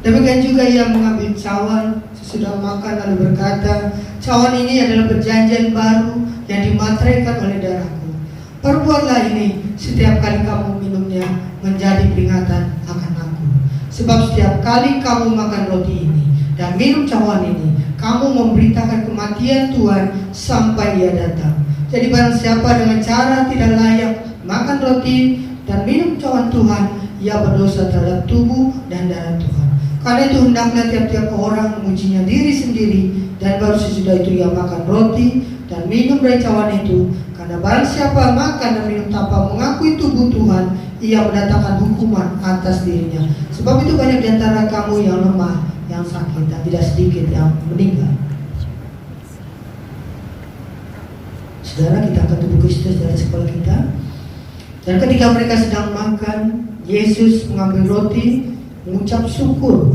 Demikian juga ia mengambil cawan sesudah makan lalu berkata, cawan ini adalah perjanjian baru yang dimateraikan oleh darahku. Perbuatlah ini setiap kali kamu minumnya menjadi peringatan akan aku. Sebab setiap kali kamu makan roti ini dan minum cawan ini, kamu memberitakan kematian Tuhan sampai ia datang. Jadi barang siapa dengan cara tidak layak makan roti dan minum cawan Tuhan, ia berdosa terhadap tubuh dan darah Tuhan. Karena itu hendaklah tiap-tiap orang mengujinya diri sendiri, dan baru sesudah itu ia makan roti dan minum dari cawan itu. Karena barang siapa makan dan minum tanpa mengakui tubuh Tuhan, ia mendatangkan hukuman atas dirinya. Sebab itu banyak di antara kamu yang lemah, yang sakit, dan tidak sedikit yang meninggal. Saudara, kita akan tubuh Kristus di atas kepala kita. Dan ketika mereka sedang makan, Yesus mengambil roti, mengucap syukur,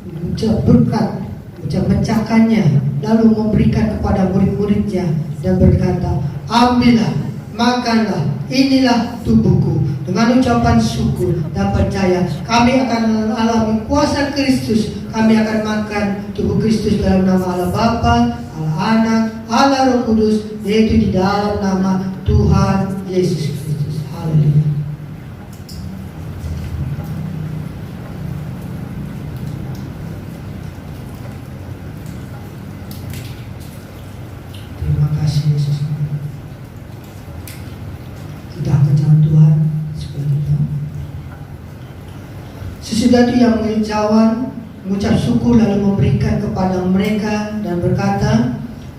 mengucap berkat, mengucap mecahkannya, lalu memberikan kepada murid-muridnya dan berkata, ambillah, makanlah, inilah tubuhku. Dengan ucapan syukur dan percaya, kami akan alami kuasa Kristus. Kami akan makan tubuh Kristus dalam nama Allah Bapa, Allah Anak, Allah Roh Kudus, yaitu di dalam nama Tuhan Yesus Kristus. Haleluya. Terima kasih Yesus. Kita akan jalan Tuhan supaya kita. Sesudah itu yang mengambil cawan, mengucap syukur lalu memberikan kepada mereka dan berkata,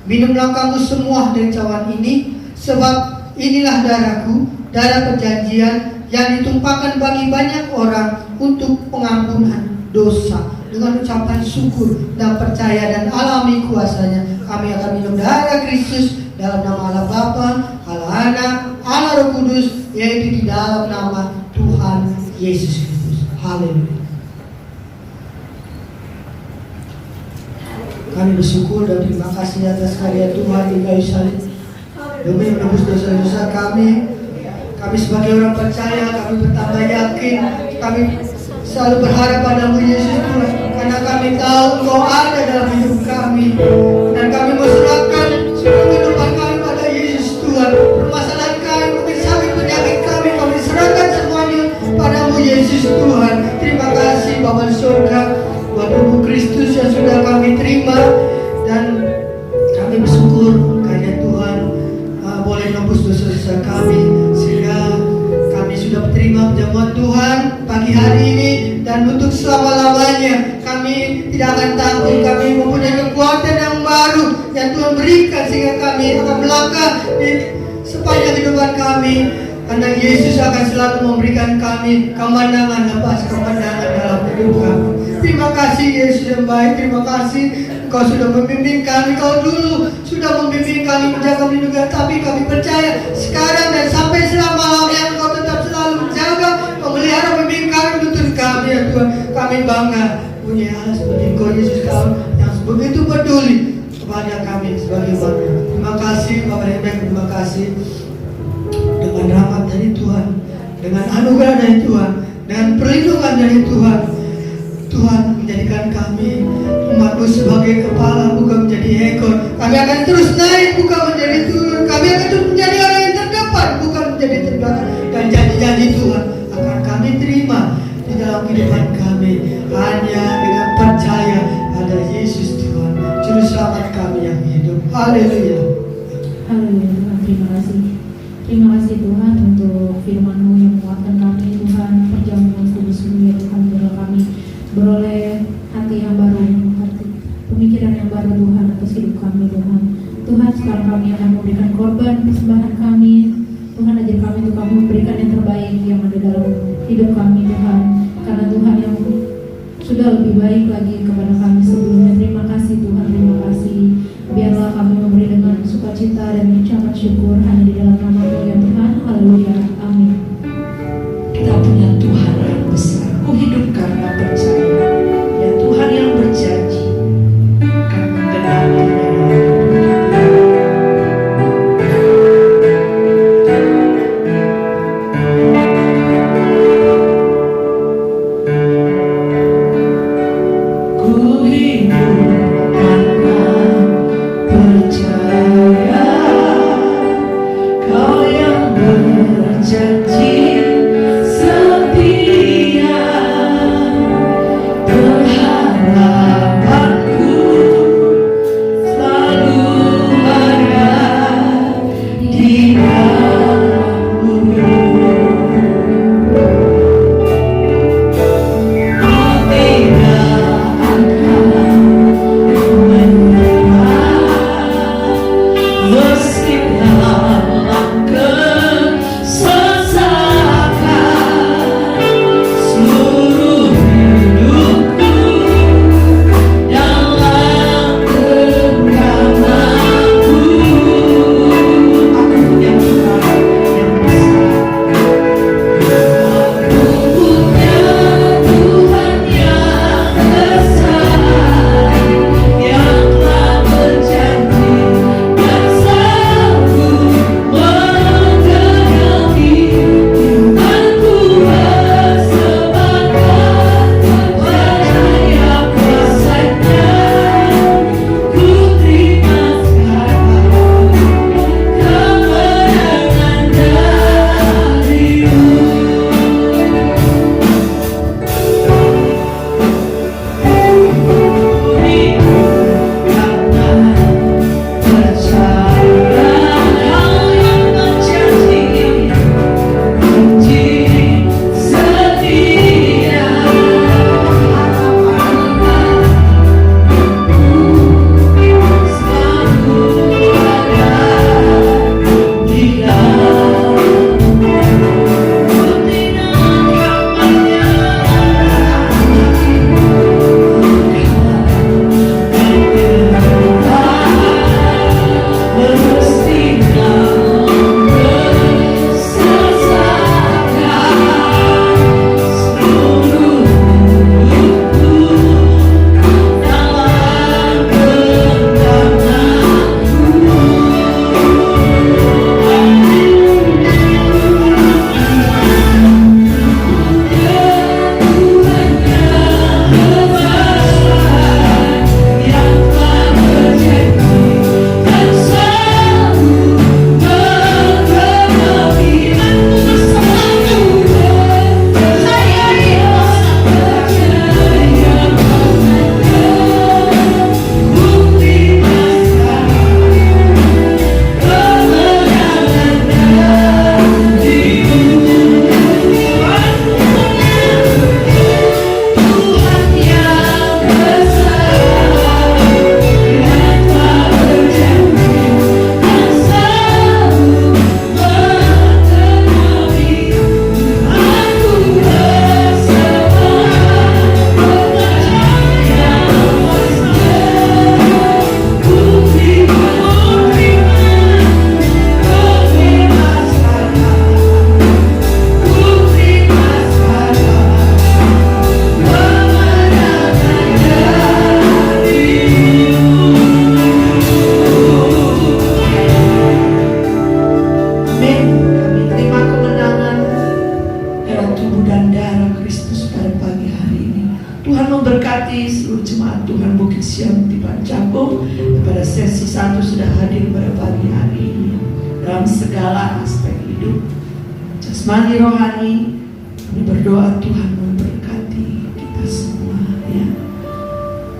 minumlah kamu semua dari cawan ini, sebab inilah darahku, darah perjanjian yang ditumpahkan bagi banyak orang untuk pengampunan dosa. Dengan ucapan syukur dan percaya dan alami kuasanya, kami akan minum darah Kristus dalam nama Allah Bapa, Allah Anak, Allah Roh Kudus, yaitu di dalam nama Tuhan Yesus Kristus. Haleluya. Kami bersyukur dan terima kasih atas karya Tuhan di kayu salib demi menebus dosa-dosa kami. Kami sebagai orang percaya, kami bertambah yakin, kami selalu berharap padamu Yesus Tuhan, karena kami tahu Engkau ada dalam hidup kami, dan kami serahkan seluruh kehidupan kami pada Yesus Tuhan. Permasalahan kami, mungkin sakit penyakit kami serahkan semuanya padamu Yesus Tuhan. Terima kasih Bapa di surga buat tubuh Kristus yang sudah kami terima, dan kami bersyukur karena Tuhan boleh menebus dosa-dosa kami, sehingga kami sudah menerima perjamuan Tuhan pagi hari ini, dan untuk selama-lamanya kami tidak akan takut. Kami mempunyai kekuatan yang baru yang Tuhan berikan, sehingga kami akan melangkah di sepanjang kehidupan kami, karena Yesus akan selalu memberikan kami kemenangan lepas kemenangan dalam hidup kami. Terima kasih Yesus yang baik, terima kasih Engkau sudah membimbing kami. Kau dulu sudah membimbing kami, menjaga melindungi, tapi kami percaya sekarang dan sampai selama-lamanya Engkau tetap selalu menjaga, memelihara, membimbing kami, menuntun kami ya Tuhan. Kami bangga punya Allah seperti Engkau Yesus, Kau yang begitu peduli kepada kami sebagai bangsa. Terima kasih Bapak Rebek, terima kasih. Dengan rahmat dari Tuhan, dengan anugerah dari Tuhan, dengan perlindungan dari Tuhan, Tuhan menjadikan kami umat-Mu sebagai kepala, bukan menjadi ekor. Kami akan terus naik, bukan menjadi turun. Kami akan terus menjadi orang yang terdepan, bukan menjadi terbelakang. Dan janji-janji Tuhan akan kami terima di dalam kehidupan kami, hanya dengan percaya pada Yesus Tuhan, Juru Selamat kami yang hidup. Haleluya. Haleluya Tuhan, terima kasih. Terima kasih Tuhan untuk firman-Mu yang menguatkan kami, Tuhan. Perjamuan kudus-Mu ya Tuhan, biarlah kami beroleh hati yang baru, hati pemikiran yang baru Tuhan atas hidup kami Tuhan. Tuhan, sekarang kami akan memberikan korban persembahan kami. Tuhan, ajar kami untuk kami memberikan yang terbaik yang ada dalam hidup kami Tuhan. Karena baik lagi kepada kami sebelumnya. Terima kasih Tuhan, terima kasih. Biarlah kami memberi dengan sukacita dan mengucapkan syukur hanya di dalam nama-Mu ya Tuhan. Haleluya. Amin. Kita punya Tuhan yang besar. Aku hidup karena percaya. Ya Tuhan yang berjanji akan menggenapi dalam hidup kita. Ku hidup karena percaya. Kau yang berjanji setia, berharapanku selalu ada di dalam-Mu. Ku tidak akan menyerah meski dalam kesesakan. Seluruh hidupku dalam genggaman-Mu. Aku punya Tuhan yang besar. Aku punya Tuhan yang besar, yang telah berjanji dan sanggup menggenapi imanku bersemakan percaya kuasa-Nya. Ku terima sekarang kemenangan dari-Mu. memberkati seluruh jemaat Tuhan Bukit Siam di Cakung yang pada sesi 1 sudah hadir pada pagi hari ini dalam segala aspek hidup jasmani rohani. Kami berdoa Tuhan memberkati kita semua ya.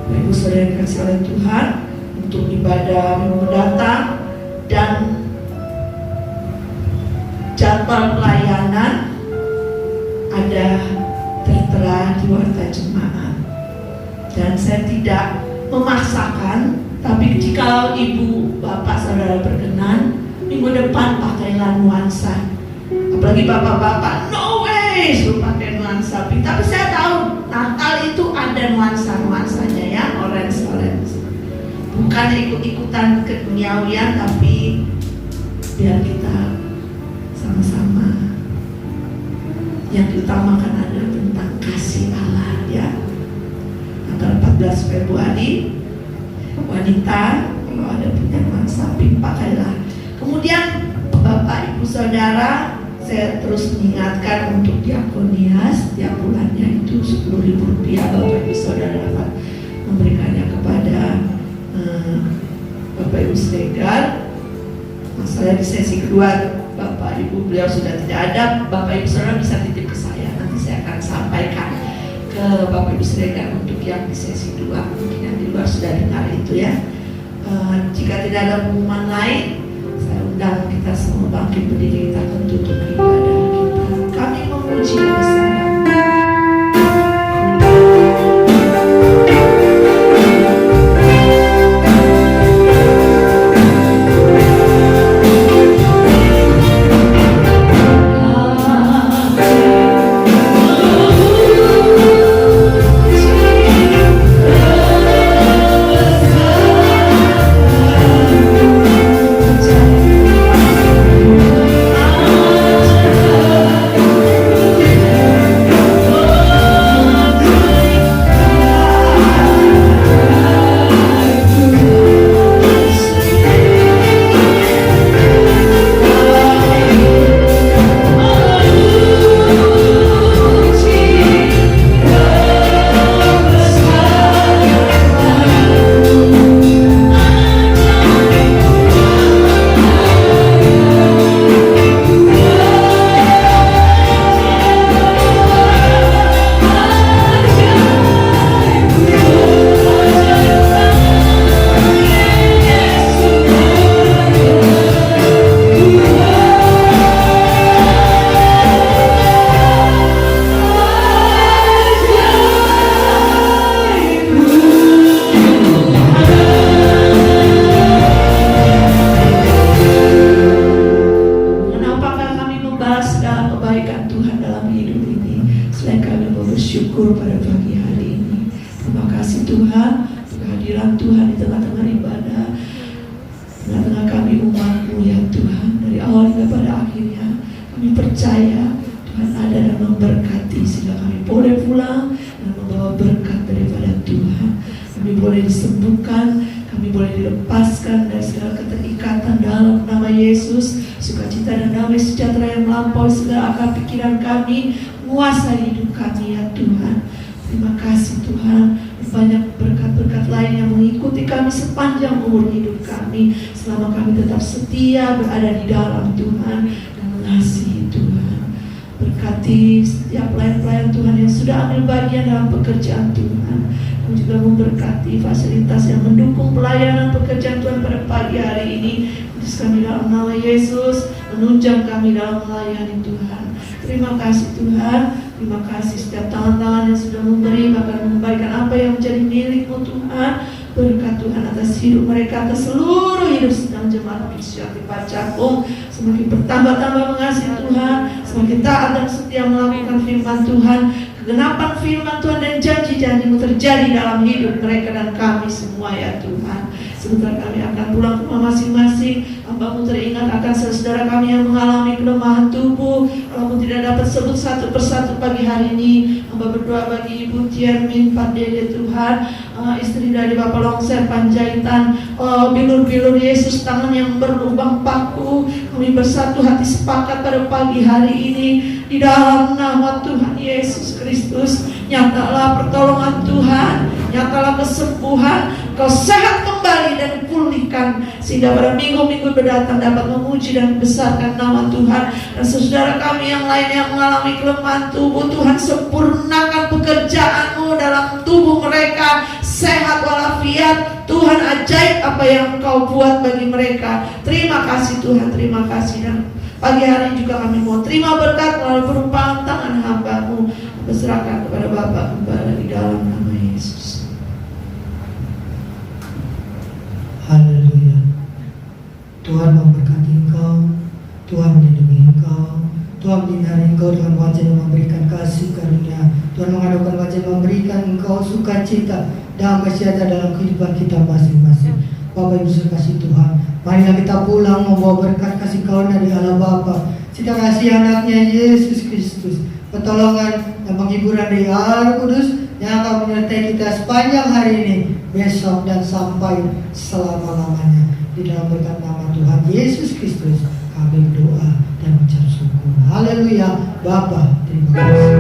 Bapak Ibu Saudara yang dikasihi oleh Tuhan, untuk ibadah minggu mendatang dan jadwal pelayanan ada tertera di warta jemaat. Dan saya tidak memaksakan, tapi jika ibu, bapak, saudara berkenan, minggu depan pakailah nuansa. Apalagi bapak-bapak, no way suruh pakai nuansa. Tapi saya tahu Natal itu ada nuansa bukan ikut-ikutan keduniawian, tapi biar kita sama-sama yang diutamakan adalah tentang kasih Allah ya. Tanggal 14 Februari wanita kalau ada punya sapi pakailah. Kemudian Bapak Ibu Saudara, saya terus mengingatkan untuk diakonia setiap bulannya itu Rp10.000. Bapak Ibu Saudara dapat memberikannya kepada Bapak Ibu Sregar. Masalah di sesi kedua Bapak Ibu beliau sudah tidak ada, Bapak Ibu Saudara bisa titip ke saya, nanti saya akan sampaikan ke Bapak Ibu Sregar untuk yang di sesi 2. Mungkin yang di luar sudah dengar itu ya. Jika tidak ada pengumuman lain, saya undang kita semua bangkit berdiri, kita akan tutup ibadah kita. Kami memuji bersama. Berada di dalam Tuhan dan mengasihi Tuhan. Berkati setiap pelayan-pelayan Tuhan yang sudah ambil bagian dalam pekerjaan Tuhan, dan juga memberkati fasilitas yang mendukung pelayanan pekerjaan Tuhan pada pagi hari ini. Kudus kami dalam nama Yesus, menunjang kami dalam melayani Tuhan. Terima kasih Tuhan, terima kasih setiap tangan-tangan yang sudah memberi, bahkan memberikan apa yang menjadi milik-Mu Tuhan. Berkat Tuhan atas hidup mereka, atas seluruh hidup sedang jemaat Inisiatif Pacakung, semakin bertambah-tambah mengasihi Tuhan, semakin taat dan setia melakukan firman Tuhan. Kegenapan firman Tuhan dan janji-janji-Mu terjadi dalam hidup mereka dan kami semua ya Tuhan. Sebentar kami akan pulang ke rumah masing-masing. Hamba-Mu teringat akan saudara kami yang mengalami kelemahan tubuh, walaupun tidak dapat sebut satu persatu pagi hari ini. Hamba berdoa bagi Ibu Tiarmin Pak Dede Tuhan, istri dari Bapak Longser Panjaitan, bilur-bilur Yesus, tangan yang berlubang paku. Kami bersatu hati sepakat pada pagi hari ini di dalam nama Tuhan Yesus Kristus. Nyatalah pertolongan Tuhan, nyatalah kesembuhan, Kau sehat kembali dan dipulihkan, sehingga pada minggu-minggu berdatang dapat memuji dan membesarkan nama Tuhan. Dan saudara kami yang lain yang mengalami kelemahan tubuh, Tuhan sempurnakan pekerjaan-Mu dalam tubuh mereka, sehat walafiat. Tuhan, ajaib apa yang Kau buat bagi mereka. Terima kasih Tuhan, terima kasih. Dan pagi hari juga kami mau terima berkat melalui perumpamaan tangan hamba-Mu, berserahkan kepada Bapak Gembala di dalam nama Yesus. Haleluya. Tuhan memberkati engkau, Tuhan melindungi engkau, Tuhan menyinari engkau dengan wajah yang memberikan kasih karunia. Tuhan mengadakan wajah memberikan engkau sukacita, damai sejahtera dalam kehidupan kita masing-masing. Bapak Ibu kasih Tuhan, marilah kita pulang membawa berkat kasih karunia dari Allah Bapa, cinta kasih anaknya Yesus Kristus, pertolongan dan penghiburan dari Allah Kudus yang akan menyertai kita sepanjang hari ini, besok dan sampai selama-lamanya. Di dalam berkat nama Tuhan Yesus Kristus kami berdoa dan mengucap syukur. Haleluya. Bapa, terima kasih.